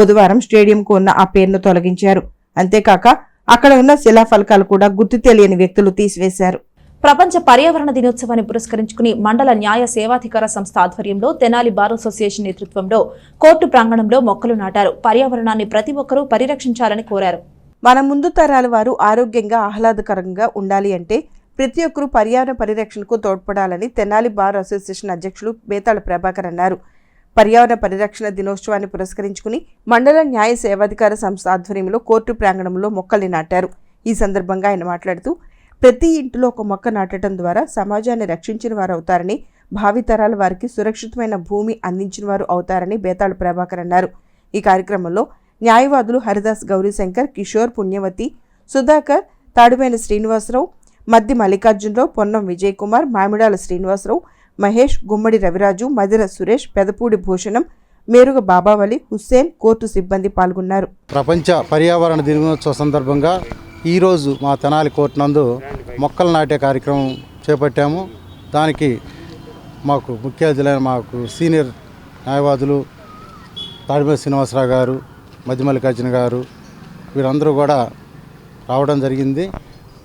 బుధవారం స్టేడియంకు ఉన్న ఆ పేరును తొలగించారు. అంతేకాక అక్కడ ఉన్న శిలాఫలకాలు కూడా గుర్తు తెలియని వ్యక్తులు తీసివేశారు. ప్రపంచ పర్యావరణ దినోత్సవాన్ని పురస్కరించుకుని మండల న్యాయ సేవాధికార సంస్థ ఆధ్వర్యంలో తెనాలి బార్ అసోసియేషన్ నేతృత్వంలో కోర్టు ప్రాంగణంలో మొక్కలు నాటారు. పర్యావరణాన్ని ప్రతి ఒక్కరూ పరిరక్షించాలని కోరారు. మన ముందు తరాల వారు ఆరోగ్యంగా ఆహ్లాదకరంగా ఉండాలి అంటే ప్రతి ఒక్కరూ పర్యావరణ పరిరక్షణకు తోడ్పడాలని తెనాలి బార్ అసోసియేషన్ అధ్యక్షులు బేతాళ ప్రభాకర్ అన్నారు. పర్యావరణ పరిరక్షణ దినోత్సవాన్ని పురస్కరించుకుని మండల న్యాయ సేవాధికార సంస్థ ఆధ్వర్యంలో కోర్టు ప్రాంగణంలో మొక్కల్ని నాటారు. ఈ సందర్భంగా ఆయన మాట్లాడుతూ ప్రతి ఇంటిలో ఒక మొక్క నాటడం ద్వారా సమాజాన్ని రక్షించిన వారు అవుతారని, భావితరాల వారికి సురక్షితమైన భూమి అందించిన వారు అవుతారని బేతాళ ప్రభాకర్ అన్నారు. ఈ కార్యక్రమంలో న్యాయవాదులు హరిదాస్ గౌరీశంకర్, కిషోర్, పుణ్యవతి, సుధాకర్, తాడువేని శ్రీనివాసరావు, మద్ది మల్లికార్జునరావు, పొన్నం విజయ్ కుమార్, మామిడాల శ్రీనివాసరావు, మహేష్, గుమ్మడి రవిరాజు, మదిర సురేష్, పెదపూడి భూషణం, మేరుగ బాబావలి, హుస్సేన్, కోర్టు సిబ్బంది పాల్గొన్నారు. ప్రపంచ పర్యావరణ దినోత్సవ సందర్భంగా ఈరోజు మా తెనాలి కోర్టు నందు మొక్కలు నాటే కార్యక్రమం చేపట్టాము. దానికి మాకు ముఖ్య అతిథులైన మాకు సీనియర్ న్యాయవాదులు తాడిమేసి శ్రీనివాసరావు గారు, మధ్య మల్లికార్జున గారు, వీరందరూ కూడా రావడం జరిగింది.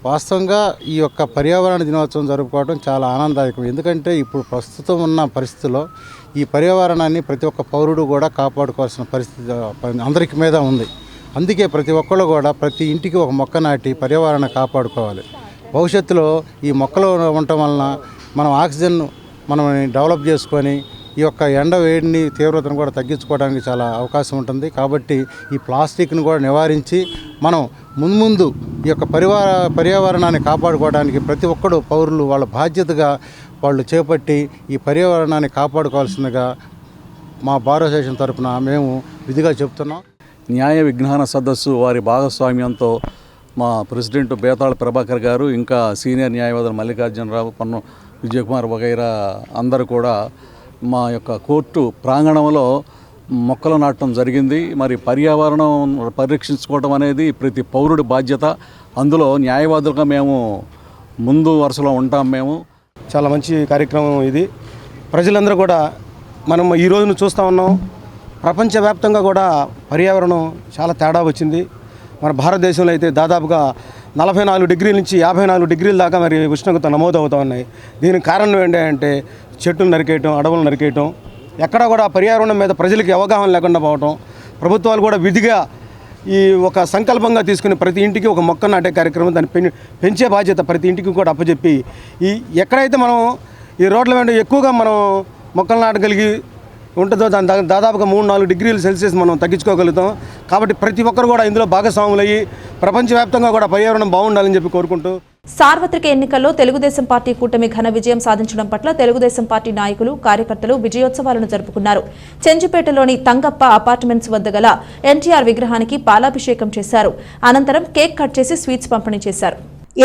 వాస్తవంగా ఈ యొక్క పర్యావరణ దినోత్సవం జరుపుకోవడం చాలా ఆనందదాయకం. ఎందుకంటే ఇప్పుడు ప్రస్తుతం ఉన్న పరిస్థితుల్లో ఈ పర్యావరణాన్ని ప్రతి ఒక్క పౌరుడు కూడా కాపాడుకోవాల్సిన పరిస్థితి అందరికి మీద ఉంది. అందుకే ప్రతి ఒక్కళ్ళు కూడా ప్రతి ఇంటికి ఒక మొక్క నాటి పర్యావరణాన్ని కాపాడుకోవాలి. భవిష్యత్తులో ఈ మొక్కలు ఉండటం వలన మనం ఆక్సిజన్ మనం డెవలప్ చేసుకొని ఈ యొక్క ఎండ వేడిని తీవ్రతను కూడా తగ్గించుకోవడానికి చాలా అవకాశం ఉంటుంది. కాబట్టి ఈ ప్లాస్టిక్ను కూడా నివారించి మనం ముందు ఈ యొక్క పర్యావరణాన్ని కాపాడుకోవడానికి ప్రతి ఒక్కరు పౌరులు వాళ్ళ బాధ్యతగా వాళ్ళు చేపట్టి ఈ పర్యావరణాన్ని కాపాడుకోవాల్సిందిగా మా బార్ అసోసియేషన్ తరఫున మేము విధిగా చెప్తున్నాం. న్యాయ విజ్ఞాన సదస్సు వారి భాగస్వామ్యంతో మా ప్రెసిడెంట్ బేతాళ ప్రభాకర్ గారు, ఇంకా సీనియర్ న్యాయవాదులు మల్లికార్జునరావు, పన్ను విజయకుమార్ వగైరా అందరూ కూడా మా యొక్క కోర్టు ప్రాంగణంలో మొక్కలు నాటడం జరిగింది. మరి పర్యావరణం పరిరక్షించుకోవడం అనేది ప్రతి పౌరుడి బాధ్యత. అందులో న్యాయవాదులుగా మేము ముందు వరుసలో ఉంటాం. మేము చాలా మంచి కార్యక్రమం ఇది. ప్రజలందరూ కూడా మనం ఈ రోజును చూస్తూ ఉన్నాం. ప్రపంచవ్యాప్తంగా కూడా పర్యావరణం చాలా తేడా వచ్చింది. మన భారతదేశంలో అయితే దాదాపుగా 44 డిగ్రీల నుంచి 54 డిగ్రీల దాకా మరి ఉష్ణోగ్రత నమోదవుతూ ఉన్నాయి. దీనికి కారణం ఏంటంటే చెట్లు నరికేయటం, అడవులు నరికేయటం, ఎక్కడా కూడా పర్యావరణం మీద ప్రజలకి అవగాహన లేకుండా పోవటం. ప్రభుత్వాలు కూడా విధిగా ఈ ఒక సంకల్పంగా తీసుకుని ప్రతి ఇంటికి ఒక మొక్క నాటే కార్యక్రమం, దాన్ని పెంచే బాధ్యత ప్రతి ఇంటికి కూడా అప్పచెప్పి ఈ ఎక్కడైతే మనం ఈ రోడ్ల వెంట ఎక్కువగా మనం మొక్కలు నాటగలిగి ఉంటుందో దాని దాదాపుగా 3-4 డిగ్రీల సెల్సియస్ మనం తగ్గించుకోగలుగుతాం. కాబట్టి ప్రతి ఒక్కరు కూడా ఇందులో భాగస్వాములయ్యి ప్రపంచవ్యాప్తంగా కూడా పర్యావరణం బాగుండాలని చెప్పి కోరుకుంటూ, సార్వత్రిక ఎన్నికల్లో తెలుగుదేశం పార్టీ కూటమి ఘన విజయం సాధించడం పట్ల తెలుగుదేశం పార్టీ నాయకులు, కార్యకర్తలు విజయోత్సవాలను జరుపుకున్నారు. చెంచుపేటలోని తంగప్ప అపార్ట్మెంట్స్ వద్ద గల ఎన్టీఆర్ విగ్రహానికి పాలాభిషేకం చేశారు. అనంతరం కేక్ కట్ చేసి స్వీట్స్ పంపిణీ చేశారు.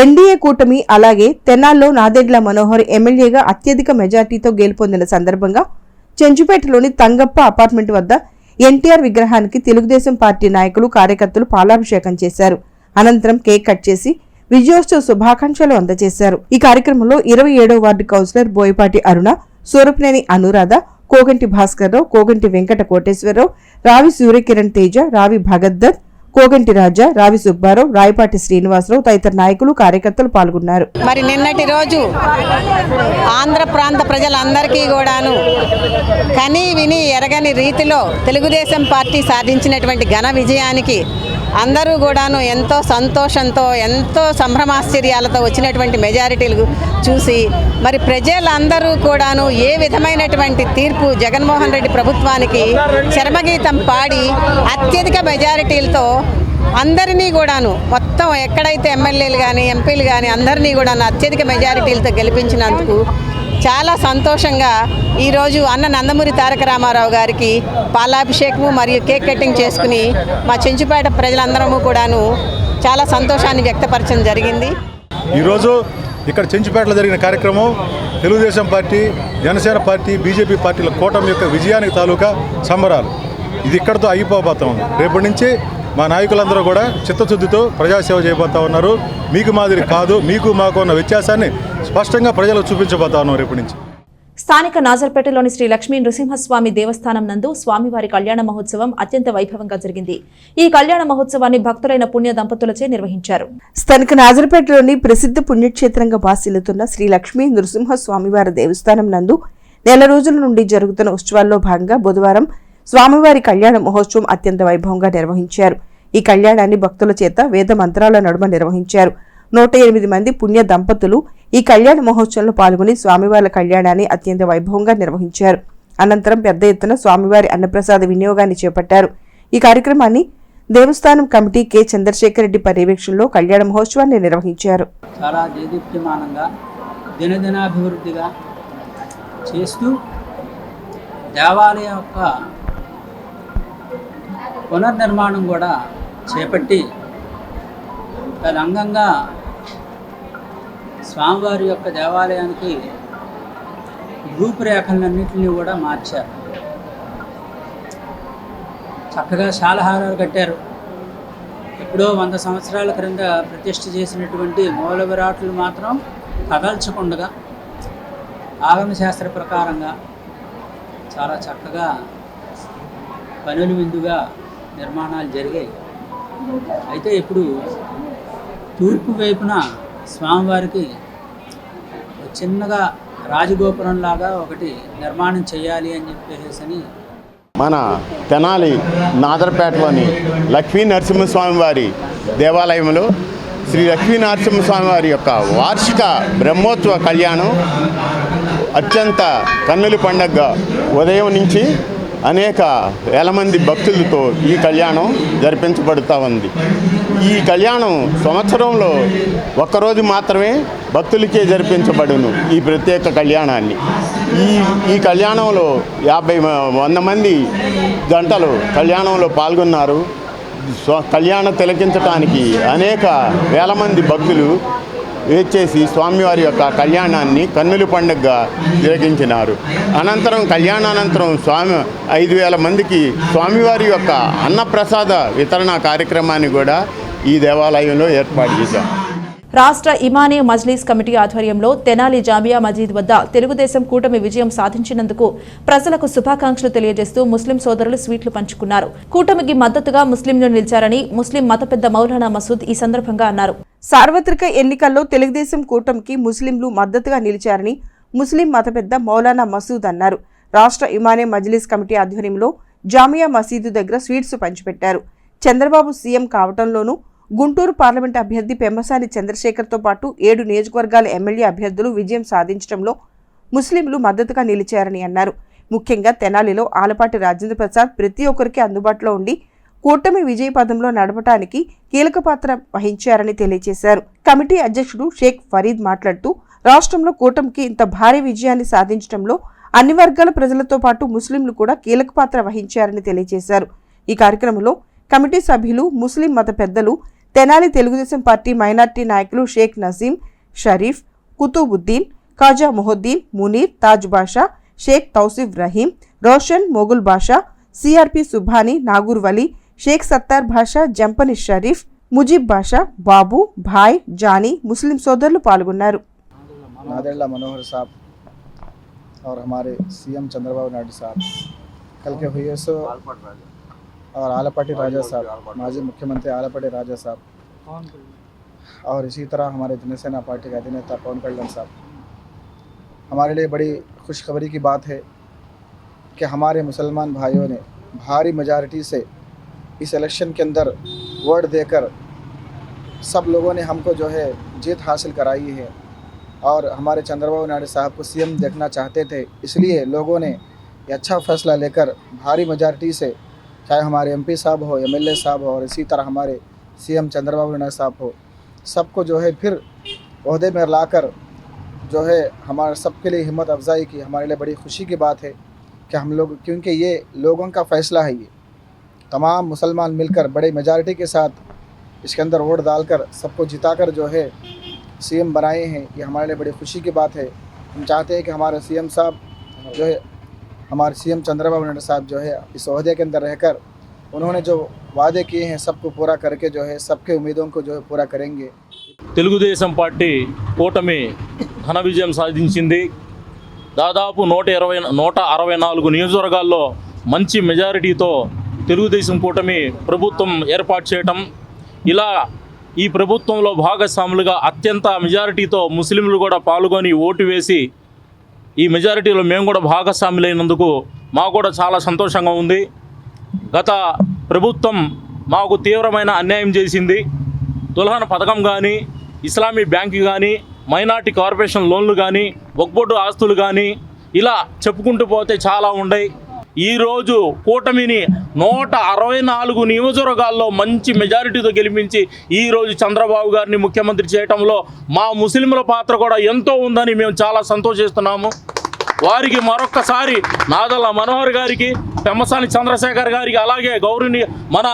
ఎన్డీఏ కూటమి అలాగే తెనాల్లో నాదెండ్ల మనోహర్ ఎమ్మెల్యేగా అత్యధిక మెజార్టీతో గెలుపొందిన సందర్భంగా చెంచుపేటలోని తంగప్ప అపార్ట్మెంట్ వద్ద ఎన్టీఆర్ విగ్రహానికి తెలుగుదేశం పార్టీ నాయకులు, కార్యకర్తలు పాలాభిషేకం చేశారు. అనంతరం కేక్ కట్ చేసి విజయోత్సవ శుభాకాంక్షలు అందజేశారు. ఈ కార్యక్రమంలో 27వ వార్డు కౌన్సిలర్ బోయపాటి అరుణ, సూరపనేని అనురాధ, కోగంటి భాస్కర్రావు, కోగంటి వెంకట కోటేశ్వరరావు, రావి సూర్యకిరణ్ తేజ, రావి భగద్దత్, కోగంటి రాజా, రావి సుబ్బారావు, రాయపాటి శ్రీనివాసరావు తదితర నాయకులు, కార్యకర్తలు పాల్గొన్నారు. మరి నిన్నటి రోజు ఆంధ్ర ప్రాంత ప్రజలందరికీ కూడాను కని విని ఎరగని రీతిలో తెలుగుదేశం పార్టీ సాధించినటువంటి ఘన విజయానికి అందరూ కూడాను ఎంతో సంతోషంతో, ఎంతో సంభ్రమాశ్చర్యాలతో వచ్చినటువంటి మెజారిటీలు చూసి మరి ప్రజలందరూ కూడాను ఏ విధమైనటువంటి తీర్పు జగన్మోహన్ రెడ్డి ప్రభుత్వానికి చరమగీతం పాడి అత్యధిక మెజారిటీలతో అందరినీ కూడాను మొత్తం ఎక్కడైతే ఎమ్మెల్యేలు కానీ ఎంపీలు కానీ అందరినీ కూడా అత్యధిక మెజారిటీలతో గెలిపించినందుకు చాలా సంతోషంగా ఈరోజు అన్న నందమూరి తారక రామారావు గారికి పాలాభిషేకము మరియు కేక్ కటింగ్ చేసుకుని మా చెంచుపేట ప్రజలందరము కూడాను చాలా సంతోషాన్ని వ్యక్తపరచడం జరిగింది. ఈరోజు ఇక్కడ చెంచుపేటలో జరిగిన కార్యక్రమం Telugu Desam party, Janasena party, BJP పార్టీల కూటమి యొక్క విజయానికి తాలూకా సంబరాలు. ఇది ఇక్కడితో అయిపోబోతా ఉంది. రేపటి నుంచి మా నాయకులందరూ కూడా చిత్తశుద్ధితో ప్రజాసేవ చేయబోతా ఉన్నారు. మీకు మాదిరి కాదు, మీకు మాకు ఉన్న వ్యత్యాసాన్ని స్పష్టంగా ప్రజలకు చూపించబోతా ఉన్నాం రేపటి నుంచి. స్థానిక నాజర్పేటలోని శ్రీ లక్ష్మీ నృసింహస్వామి దేవస్థానం నందు స్వామివారి కళ్యాణ మహోత్సవం అత్యంత వైభవంగా జరిగింది. ఈ కళ్యాణ మహోత్సవాన్ని భక్తులైన పుణ్య దంపతులచే నిర్వహించారు. స్థానిక నాజర్పేటలోని ప్రసిద్ధ పుణ్యక్షేత్రంగా భాసిల్లుతున్న శ్రీ లక్ష్మీ నృసింహస్వామివారి దేవస్థానం నందు నెల రోజుల నుండి జరుగుతున్న ఉత్సవాల్లో భాగంగా బుధవారం స్వామివారి కళ్యాణ మహోత్సవం అత్యంత వైభవంగా నిర్వహించారు. ఈ కళ్యాణాన్ని భక్తుల చేత వేద మంత్రాల నడుమ నిర్వహించారు. 108 మంది పుణ్య దంపతులు ఈ కళ్యాణ మహోత్సవంలో పాల్గొని స్వామివారి కళ్యాణాన్ని అత్యంత వైభవంగా నిర్వహించారు. అనంతరం పెద్ద ఎత్తున స్వామివారి అన్నప్రసాద వినియోగాన్ని చేపట్టారు. ఈ కార్యక్రమాన్ని దేవస్థానం కమిటీ కె చంద్రశేఖర్ రెడ్డి పర్యవేక్షణలో కళ్యాణ మహోత్సవాన్ని నిర్వహించారు. చాలా దేదీప్యమానంగా దినదినాభివృద్ధిగా చేస్తూ దేవాలయం యొక్క పునర్నిర్మాణం కూడా చేపట్టి దాని అంగంగా స్వామివారి యొక్క దేవాలయానికి రూపురేఖలన్నింటినీ కూడా మార్చారు. చక్కగా శాలహారాలు కట్టారు. ఎప్పుడో 100 సంవత్సరాల క్రింద ప్రతిష్ఠ చేసినటువంటి మూల విరాట్లు మాత్రం కదల్చకుండా ఆగమశాస్త్ర ప్రకారంగా చాలా చక్కగా పనులు విందుగా నిర్మాణాలు జరిగాయి. అయితే ఇప్పుడు తూర్పు వైపున స్వామివారికి చిన్నగా రాజగోపురంలాగా ఒకటి నిర్మాణం చేయాలి అని చెప్పేసి మన తెనాలి నాదర్పేటలోని లక్ష్మీ నరసింహస్వామి వారి దేవాలయంలో శ్రీ లక్ష్మీనరసింహస్వామి వారి యొక్క వార్షిక బ్రహ్మోత్సవ కళ్యాణం అత్యంత కన్నుల పండగగా ఉదయం నుంచి అనేక వేల మంది భక్తులతో ఈ కళ్యాణం జరిపించబడుతూ ఉంది. ఈ కళ్యాణం సంవత్సరంలో ఒక్కరోజు మాత్రమే భక్తులకే జరిపించబడును ఈ ప్రత్యేక కళ్యాణాన్ని. ఈ కళ్యాణంలో 100 మంది గంటలు కళ్యాణంలో పాల్గొన్నారు. కళ్యాణం తిలకించడానికి అనేక వేల మంది భక్తులు వేచేసి స్వామివారి యొక్క కళ్యాణాన్ని కన్నుల పండుగగా తిలకించినారు. అనంతరం కళ్యాణానంతరం 5,000 మందికి స్వామివారి యొక్క అన్నప్రసాద వితరణ కార్యక్రమాన్ని కూడా ఈ దేవాలయంలో ఏర్పాటు చేశాం. రాష్ట్ర ఇమానీ మజ్లీస్ కమిటీ ఆధ్వర్యంలో తెనాలి జామియా మజీద్ వద్ద తెలుగుదేశం కూటమి విజయం సాధించినందుకు ప్రజలకు శుభాకాంక్షలు తెలియజేస్తూ ముస్లిం సోదరులు స్వీట్లు పంచుకున్నారు. కూటమికి మద్దతుగా ముస్లింలు నిలిచారని ముస్లిం మత పెద్ద మౌలానా మసూద్ ఈ సందర్భంగా అన్నారు. సార్వత్రిక ఎన్నికల్లో తెలుగుదేశం కూటమికి ముస్లింలు మద్దతుగా నిలిచారని ముస్లిం మత పెద్ద మౌలానా మసూద్ అన్నారు. రాష్ట్ర ఇమానీ మజ్లీస్ కమిటీ ఆధ్వర్యంలో జామియా మసీదు దగ్గర స్వీట్స్ పంచిపెట్టారు. చంద్రబాబు సీఎం కావడంలోనూ గుంటూరు పార్లమెంట్ అభ్యర్థి పెమ్మసాని చంద్రశేఖర్తో పాటు 7 నియోజకవర్గాల ఎమ్మెల్యే అభ్యర్థులు విజయం సాధించడంలో ముస్లింలు మద్దతుగా నిలిచారని అన్నారు. ముఖ్యంగా తెనాలిలో ఆలపాటి రాజేంద్ర ప్రసాద్ ప్రతి ఒక్కరికి అందుబాటులో ఉండి కూటమి విజయ పదంలో నడపడానికి కీలక పాత్ర వహించారని తెలియజేశారు. కమిటీ అధ్యక్షుడు షేక్ ఫరీద్ మాట్లాడుతూ రాష్ట్రంలో కూటమికి ఇంత భారీ విజయాన్ని సాధించడంలో అన్ని వర్గాల ప్రజలతో పాటు ముస్లింలు కూడా కీలక పాత్ర వహించారని తెలియజేశారు. ఈ కార్యక్రమంలో కమిటీ సభ్యులు, ముస్లిం మత పెద్దలు, తెనాలి తెలుగుదేశం పార్టీ మైనార్టీ నాయకులు షేక్ నజీం, షరీఫ్, కుతుబుద్దీన్, ఖాజా మొహద్దీన్, మునీర్, తాజ్ బాషా, షేక్ తౌసిఫ్ రహీం, రోషన్, మొగుల్ బాషా, సిఆర్పి సుభాని, నాగూర్ వలీ, షేక్ సత్తార్ బాషా, జంపని షరీఫ్, ముజీబ్ బాషా, బాబు, భాయ్, జానీ ముస్లిం సోదరులు పాల్గొన్నారు. नादेला मनोहर साहब और हमारे सीएम चंद्रबाबू नायडू साहब कल के हुए सो और आलपाटी राजा साहब, माजी मुख्यमंत्री आलपाटी राजा साहब, और इसी तरह हमारे जनसेना पार्टी के अधिनेता पवन कल्याण साहब. हमारे लिए बड़ी खुशखबरी की बात है कि हमारे मुसलमान भाइयों ने भारी मेजॉरिटी से इस इलेक्शन के अंदर वोट देकर सब लोगों ने हमको जो है जीत हासिल कराई है. और हमारे चंद्रबाबू नायडू साहब को सीएम देखना चाहते थे, इसलिए लोगों ने ये अच्छा फैसला लेकर भारी मेजॉरिटी से, चाहे हमारे एमपी साहब हो, एमएलए साहब हो, और इसी तरह हमारे सीएम चंद्रबाबू नायडू साहब हो, सबको जो है फिर ओहदे में लाकर जो है हमारे सबके लिए हिम्मत अफजाई की. हमारे लिए बड़ी खुशी की बात है कि हम लोग, क्योंकि ये लोगों का फ़ैसला है, ये तमाम मुसलमान मिलकर बड़े मेजॉरिटी के साथ इसके अंदर वोट डालकर सबको जिताकर जो है सीएम बनाए हैं. ये हमारे लिए बड़ी खुशी की बात है. हम चाहते हैं कि हमारे सीएम साहब जो है, हमारे सीएम चंद्रबाबू नायडू साहब जो है इस ओहदे के अंदर रहकर उन्होंने जो वादे किए हैं सबको पूरा करके जो है सबके उम्मीदों को जो है पूरा करेंगे. తెలుగుదేశం పార్టీ కూటమి ఘన విజయం సాధించింది. దాదాపు 164 నియోజకవర్గాల్లో మంచి మెజారిటీతో తెలుగుదేశం కూటమి ప్రభుత్వం ఏర్పాటు చేయటం, ఇలా ఈ ప్రభుత్వంలో భాగస్వాములుగా అత్యంత మెజారిటీతో ముస్లింలు కూడా పాల్గొని ఓటు వేసి ఈ మెజారిటీలో మేము కూడా భాగస్వాములైనందుకు మాకు కూడా చాలా సంతోషంగా ఉంది. గత ప్రభుత్వం మాకు తీవ్రమైన అన్యాయం చేసింది. దుల్హన్ పథకం కానీ, ఇస్లామీ బ్యాంకు కానీ, మైనార్టీ కార్పొరేషన్ లోన్లు కానీ, వక్బోర్డు ఆస్తులు కానీ, ఇలా చెప్పుకుంటూ పోతే చాలా ఉన్నాయి. ఈరోజు కూటమిని 164 నియోజకవర్గాల్లో మంచి మెజారిటీతో గెలిపించి ఈరోజు చంద్రబాబు గారిని ముఖ్యమంత్రి చేయటంలో మా ముస్లింల పాత్ర కూడా ఎంతో ఉందని మేము చాలా సంతోషిస్తున్నాము. వారికి మరొక్కసారి నాదెళ్ల మనోహర్ గారికి, పెమ్మసాని చంద్రశేఖర్ గారికి, అలాగే గౌరవనీయ మన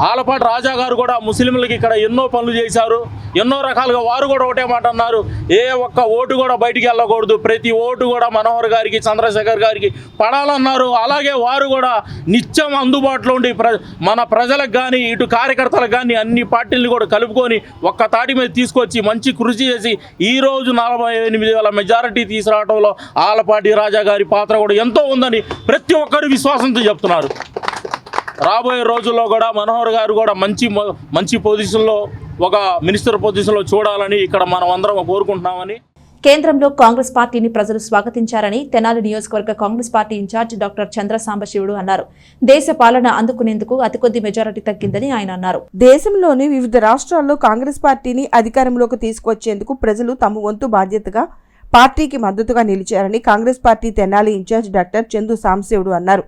ఆలపాటి రాజా గారు కూడా ముస్లింలకి ఇక్కడ ఎన్నో పనులు చేశారు. ఎన్నో రకాలుగా వారు కూడా ఒకటే మాట అన్నారు, ఏ ఒక్క ఓటు కూడా బయటికి వెళ్ళకూడదు, ప్రతి ఓటు కూడా మనోహర్ గారికి, చంద్రశేఖర్ గారికి పడాలన్నారు. అలాగే వారు కూడా నిత్యం అందుబాటులో ఉండి మన ప్రజలకు కానీ, ఇటు కార్యకర్తలకు కానీ అన్ని పార్టీలను కూడా కలుపుకొని ఒక్క తాటి మీద తీసుకొచ్చి మంచి కృషి చేసి ఈరోజు 48,000 మెజారిటీ తీసుకురావడంలో ఆలపాటి రాజా గారి పాత్ర కూడా ఎంతో ఉందని ప్రతి ఒక్కరు విశ్వాసంతో చెప్తున్నారు. రాబోయే రోజుల్లో కూడా మనోహర్ గారు కూడా మంచి పొజిషన్లో, ఒక మినిస్టర్ పొజిషన్లో చూడాలని ఇక్కడ మనం అందరం కోరుకుంటున్నామని. కేంద్రంలో కాంగ్రెస్ పార్టీని ప్రజలు స్వాగతించారని తెనాలి నియోజకవర్గ కాంగ్రెస్ పార్టీ ఇన్ఛార్జ్ డాక్టర్ చంద్ర సాంబశివుడు అన్నారు. దేశ పాలన అందుకునేందుకు అతి కొద్ది మెజారిటీ తగ్గిందని ఆయన అన్నారు. దేశంలోని వివిధ రాష్ట్రాల్లో కాంగ్రెస్ పార్టీని అధికారంలోకి తీసుకొచ్చేందుకు ప్రజలు తమ వంతు బాధ్యతగా పార్టీకి మద్దతుగా నిలిచారని Congress party Tenali in-charge doctor Chandu Sambasivudu అన్నారు.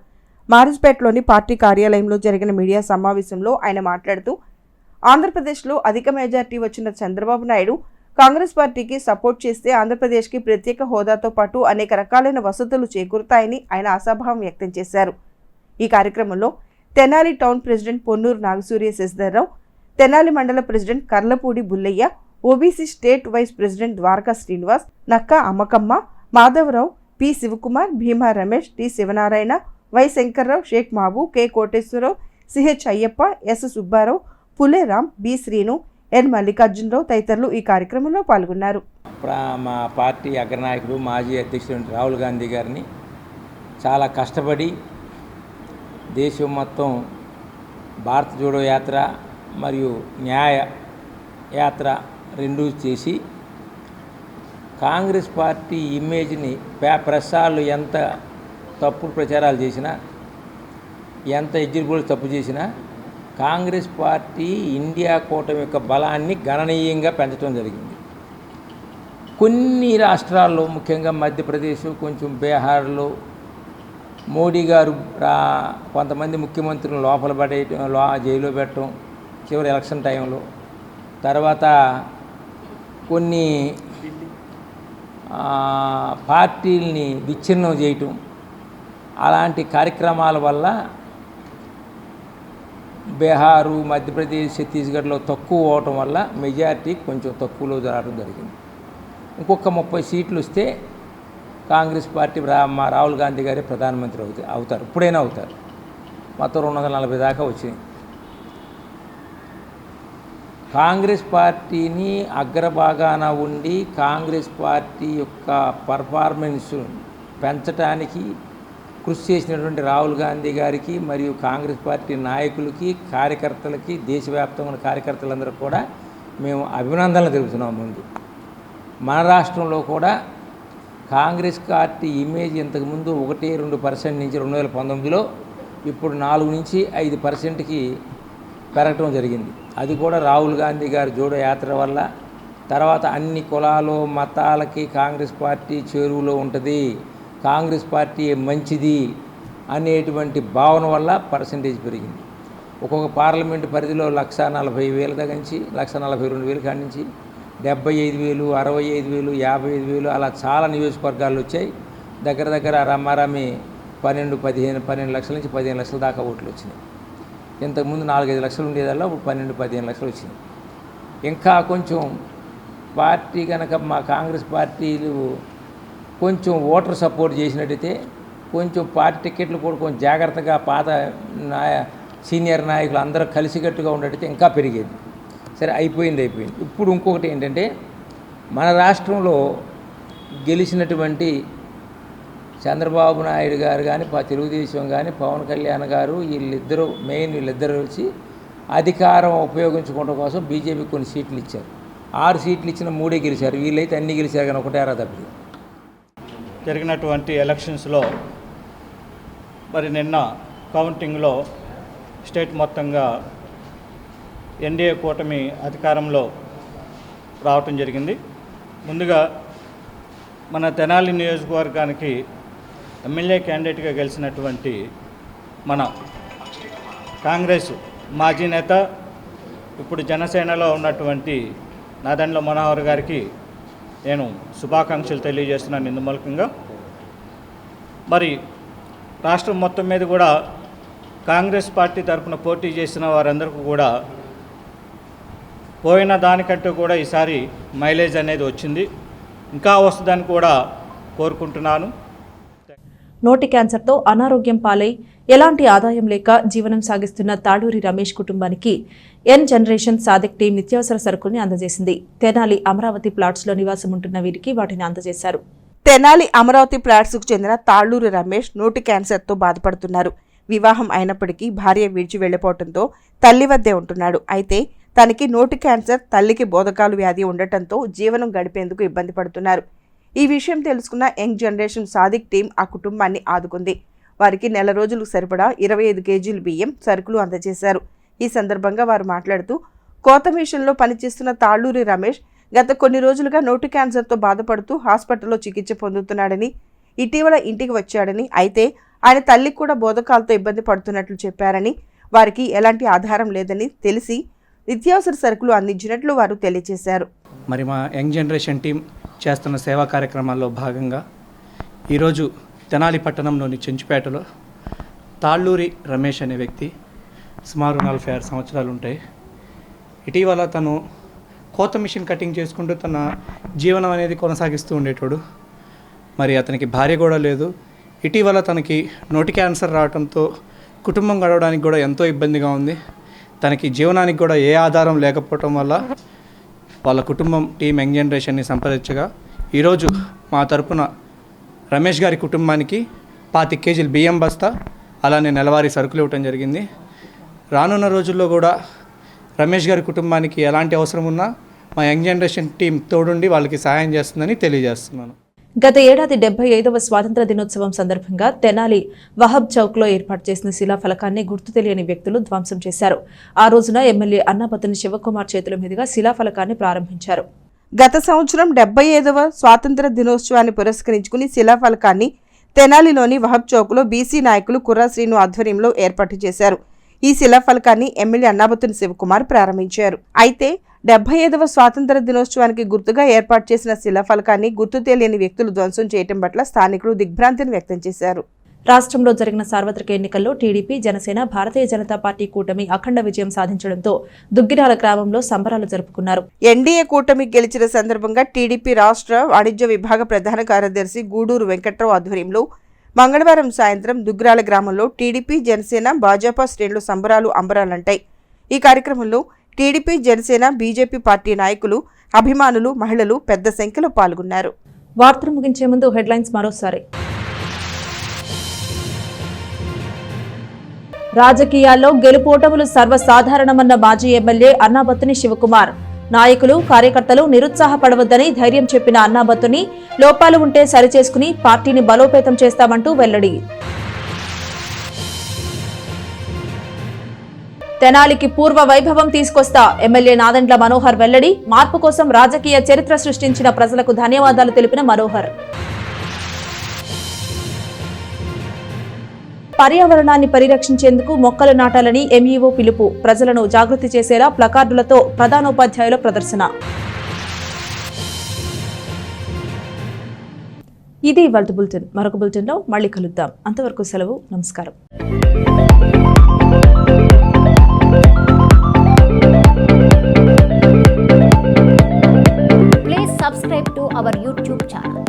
మారుస్పేటలోని పార్టీ కార్యాలయంలో జరిగిన మీడియా సమావేశంలో ఆయన మాట్లాడుతూ ఆంధ్రప్రదేశ్లో అధిక మెజార్టీ వచ్చిన చంద్రబాబు నాయుడు కాంగ్రెస్ పార్టీకి సపోర్ట్ చేస్తే ఆంధ్రప్రదేశ్కి ప్రత్యేక హోదాతో పాటు అనేక రకాలైన వసతులు చేకూరుతాయని ఆయన ఆశాభావం వ్యక్తం చేశారు. ఈ కార్యక్రమంలో తెనాలి టౌన్ ప్రెసిడెంట్ పొన్నూరు నాగసూర్య శశిధర్రావు, తెనాలి మండల president Karlapudi Bullayya, OBC state vice president Dwaraka Srinivas, Nakka Ammakamma, Madhava Rao, P Sivakumar, Bhima Ramesh, T Sivanarayana, Y Sankar Rao, Sheikh Mahaboob, K Koteswara Rao, CH Ayyappa, S Subba Rao, Puleram, B Srinu, N Mallikarjuna Rao తదితరులు ఈ కార్యక్రమంలో పాల్గొన్నారు. మా పార్టీ అగ్రనాయకుడు మాజీ అధ్యక్షుడు రాహుల్ గాంధీ గారిని చాలా కష్టపడి దేశం మొత్తం భారత్ జోడో యాత్ర మరియు న్యాయ యాత్ర రెండూ చేసి కాంగ్రెస్ పార్టీ ఇమేజ్ని ప్రసారాలు ఎంత తప్పుడు ప్రచారాలు చేసినా, ఎంత ఎగ్జిక్యూటివ్ తప్పు చేసినా కాంగ్రెస్ పార్టీ ఇండియా కూటమి యొక్క బలాన్ని గణనీయంగా పెంచడం జరిగింది. కొన్ని రాష్ట్రాల్లో ముఖ్యంగా మధ్యప్రదేశ్, కొంచెం బీహార్లో మోడీ గారు కొంతమంది ముఖ్యమంత్రులను లోపల పడేయటం, జైల్లో పెట్టడం చివరి ఎలక్షన్ టైంలో, తర్వాత కొన్ని పార్టీల్ని విచ్ఛిన్నం చేయటం, అలాంటి కార్యక్రమాల వల్ల బీహారు, మధ్యప్రదేశ్, ఛత్తీస్గఢ్లో తక్కువ అవటం వల్ల మెజారిటీ కొంచెం తక్కువలో జరగడం జరిగింది. ఇంకొక 30 సీట్లు వస్తే కాంగ్రెస్ పార్టీ మా రాహుల్ గాంధీ గారే ప్రధానమంత్రి అవుతారు, ఇప్పుడైనా అవుతారు. మొత్తం 240 దాకా వచ్చినాయి. కాంగ్రెస్ పార్టీని అగ్రభాగాన ఉండి కాంగ్రెస్ పార్టీ యొక్క పర్ఫార్మెన్స్ పెంచడానికి కృషి చేసినటువంటి రాహుల్ గాంధీ గారికి మరియు కాంగ్రెస్ పార్టీ నాయకులకి, కార్యకర్తలకి, దేశవ్యాప్తంగా ఉన్న కార్యకర్తలందరూ కూడా మేము అభినందనలు తెలుపుతున్నాం. ముందు మన రాష్ట్రంలో కూడా కాంగ్రెస్ పార్టీ ఇమేజ్ ఇంతకుముందు 1-2% నుంచి 2019లో ఇప్పుడు 4 నుంచి 5%కి పెరగటం జరిగింది. అది కూడా రాహుల్ గాంధీ గారి జోడో యాత్ర వల్ల, తర్వాత అన్ని కులాలు మతాలకి కాంగ్రెస్ పార్టీ చేరువలో ఉంటుంది, కాంగ్రెస్ పార్టీ మంచిది అనేటువంటి భావన వల్ల పర్సంటేజ్ పెరిగింది. ఒక్కొక్క పార్లమెంటు పరిధిలో 140,000 దగ్గర నుంచి 142,000 కాడి నుంచి 75,000, 65,000, 55,000 అలా చాలా నియోజకవర్గాలు వచ్చాయి. దగ్గర దగ్గర రమ్మారామి 12 లక్షల నుంచి 15 లక్షల దాకా ఓట్లు వచ్చినాయి. ఇంతకుముందు 4-5 లక్షలు ఉండేదల్లా ఇప్పుడు 12-15 లక్షలు వచ్చినాయి. ఇంకా కొంచెం పార్టీ కనుక మా కాంగ్రెస్ పార్టీలు కొంచెం ఓటర్ సపోర్ట్ చేసినట్టయితే కొంచెం పార్టీ టికెట్లు కూడా కొంచెం జాగ్రత్తగా పాత సీనియర్ నాయకులు అందరూ కలిసికట్టుగా ఉండటైతే ఇంకా పెరిగేది. సరే అయిపోయింది. ఇప్పుడు ఇంకొకటి ఏంటంటే మన రాష్ట్రంలో గెలిచినటువంటి చంద్రబాబు నాయుడు గారు కానీ, తెలుగుదేశం కానీ, పవన్ కళ్యాణ్ గారు వీళ్ళిద్దరూ వచ్చి అధికారం ఉపయోగించుకోవడం కోసం బీజేపీకి కొన్ని సీట్లు ఇచ్చారు. 6 సీట్లు ఇచ్చిన 3 గెలిచారు. వీళ్ళైతే అన్నీ గెలిచారు కానీ ఒకటేరా తప్పి. జరిగినటువంటి ఎలక్షన్స్లో మరి నిన్న కౌంటింగ్లో స్టేట్ మొత్తంగా ఎన్డీఏ కూటమి అధికారంలో రావటం జరిగింది. ముందుగా మన తెనాలి నియోజకవర్గానికి ఎమ్మెల్యే క్యాండిడేట్గా గెలిచినటువంటి మన కాంగ్రెస్ మాజీ నేత, ఇప్పుడు జనసేనలో ఉన్నటువంటి నాదెండ్ల మనోహర్ గారికి నేను శుభాకాంక్షలు తెలియజేస్తున్నాను. ఇందు మూలకంగా మరి రాష్ట్రం మొత్తం మీద కూడా కాంగ్రెస్ పార్టీ తరఫున పోటీ చేసిన వారందరికీ కూడా పోయిన దానికంటే కూడా ఈసారి మైలేజ్ అనేది వచ్చింది, ఇంకా వస్తుందని కూడా కోరుకుంటున్నాను. నోటి క్యాన్సర్తో అనారోగ్యం పాలై ఎలాంటి ఆదాయం లేక జీవనం సాగిస్తున్న తాడూరి రమేష్ కుటుంబానికి ఎన్ జనరేషన్ సాదిక్ టీం నిత్యావసర సరుకుల్ని అందజేసింది. తెనాలి అమరావతి ప్లాట్స్లో నివాసం ఉంటున్న వీరికి వాటిని అందజేశారు. తెనాలి అమరావతి ప్లాట్స్కు చెందిన తాళ్లూరి రమేష్ నోటి క్యాన్సర్తో బాధపడుతున్నారు. వివాహం అయినప్పటికీ భార్య విడిచి వెళ్లిపోవడంతో తల్లి వద్దే ఉంటున్నాడు. అయితే తనకి నోటి క్యాన్సర్, తల్లికి బోధకాలు వ్యాధి ఉండటంతో జీవనం గడిపేందుకు ఇబ్బంది పడుతున్నారు. ఈ విషయం తెలుసుకున్న యంగ్ జనరేషన్ సాదిక్ టీం ఆ కుటుంబాన్ని ఆదుకుంది. వారికి నెల రోజులకు సరిపడా 25 కేజీలు బియ్యం, సరుకులు అందజేశారు. ఈ సందర్భంగా వారు మాట్లాడుతూ కోత మిషన్లో పనిచేస్తున్న తాళ్లూరి రమేష్ గత కొన్ని రోజులుగా నోటి క్యాన్సర్తో బాధపడుతూ హాస్పిటల్లో చికిత్స పొందుతున్నాడని, ఇటీవల ఇంటికి వచ్చాడని, అయితే ఆయన తల్లికి కూడా బోధకాలతో ఇబ్బంది పడుతున్నట్లు చెప్పారని, వారికి ఎలాంటి ఆధారం లేదని తెలిసి నిత్యావసర సరుకులు అందించినట్లు వారు తెలియజేశారు. మరి మా యంగ్ జనరేషన్ టీం చేస్తున్న సేవా కార్యక్రమాల్లో భాగంగా ఈరోజు తెనాలి పట్టణంలోని చెంచుపేటలో తాళ్ళూరి రమేష్ అనే వ్యక్తి సుమారు 46 సంవత్సరాలు ఉంటాయి. ఇటీవల తను కోత మిషన్ కటింగ్ చేసుకుంటూ తన జీవనం అనేది కొనసాగిస్తూ ఉండేటోడు. మరి అతనికి భార్య కూడా లేదు. ఇటీవల తనకి నోటి క్యాన్సర్ రావడంతో కుటుంబం గడవడానికి కూడా ఎంతో ఇబ్బందిగా ఉంది. తనకి జీవనానికి కూడా ఏ ఆధారం లేకపోవటం వల్ల వాళ్ళ కుటుంబం టీం యంగ్ జనరేషన్ని సంప్రదించగా ఈరోజు మా తరపున రమేష్ గారి కుటుంబానికి 25 కేజీలు బియ్యం బస్తా, అలానే నెలవారీ సరుకులు ఇవ్వటం జరిగింది. రానున్న రోజుల్లో కూడా రమేష్ గారి కుటుంబానికి ఎలాంటి అవసరం ఉన్నా మా యంగ్ జనరేషన్ టీం తోడుండి వాళ్ళకి సహాయం చేస్తుందని తెలియజేస్తున్నాను. గత ఏడాది 75వ స్వాతంత్ర దినోత్సవం సందర్భంగా తెనాలి వహబ్ చౌక్లో ఏర్పాటు చేసిన శిలాఫలకాన్ని గుర్తు తెలియని వ్యక్తులు ధ్వంసం చేశారు. ఆ రోజున ఎమ్మెల్యే అన్నాబత్తుని శివకుమార్ చేతుల మీదుగా శిలాఫలకాన్ని ప్రారంభించారు. గత సంవత్సరం 75వ స్వాతంత్ర దినోత్సవాన్ని పురస్కరించుకుని శిలాఫలకాన్ని తెనాలిలోని వహబ్ చౌక్లో బీసీ నాయకులు కుర్రా శ్రీను ఆధ్వర్యంలో ఏర్పాటు చేశారు. ఈ శిలాఫలకాన్ని ఎమ్మెల్యే అన్నాబత్తుని శివకుమార్ ప్రారంభించారు. అయితే 75వ స్వాతంత్ర దినోత్సవానికి గుర్తుగా ఏర్పాటు చేసిన శిలాఫలకాన్ని గుర్తు తెలియని వ్యక్తులు ధ్వంసం చేయడం పట్ల స్థానికులు దిగ్భ్రాంతిని వ్యక్తం చేశారు. రాష్ట్రంలో జరిగిన సార్వత్రిక ఎన్నికల్లో టీడీపీ, జనసేన, భారతీయ జనతా పార్టీ కూటమి అఖండ విజయం సాధించడంతో దుగ్గిరాల గ్రామంలో సంబరాలు జరుపుకున్నారు. ఎన్డీఏ కూటమి గెలిచిన సందర్భంగా టీడీపీ రాష్ట్ర వాణిజ్య విభాగ ప్రధాన కార్యదర్శి గూడూరు వెంకట్రావు ఆధ్వర్యంలో మంగళవారం సాయంత్రం దుగ్గిరాల గ్రామంలో టీడీపీ, జనసేన, భాజపా శ్రేణులు సంబరాలు అంబరాలంటాయి. ఈ కార్యక్రమంలో టీడీపీ, జనసేన, బీజేపీ పార్టీ నాయకులు, అభిమానులు, మహిళలు పెద్ద సంఖ్యలో పాల్గొన్నారు. వార్తలు ముగించే ముందు హెడ్లైన్స్ మరోసారి. రాజకీయాల్లో గెలుపోటములు సర్వసాధారణమన్న మాజీ ఎమ్మెల్యే అన్నాబత్తుని శివకుమార్. నాయకులు, కార్యకర్తలు నిరుత్సాహపడవద్దని ధైర్యం చెప్పిన అన్నాబత్తుని లోపాలు ఉంటే సరిచేసుకుని పార్టీని బలోపేతం చేస్తామంటూ వెల్లడి. తెనాలికి పూర్వ వైభవం తీసుకొస్తా ఎమ్మెల్యే నాదెండ్ల మనోహర్ వెల్లడి. మార్పు కోసం రాజకీయ చరిత్ర సృష్టించిన ప్రజలకు ధన్యవాదాలు తెలిపిన మనోహర్. పర్యావరణాన్ని పరిరక్షించేందుకు మొక్కలు నాటాలని ఎంఈఓ పిలుపు. ప్రజలను జాగృతి చేసేలా ప్లకార్డులతో ప్రధానోపాధ్యాయుల ప్రదర్శన. ఇది ఇవాల్టి బులెటిన్. మరొక బులెటిన్లో మళ్ళీ కలుద్దాం. అంతవరకు సెలవు. నమస్కారం. Please subscribe to our YouTube channel.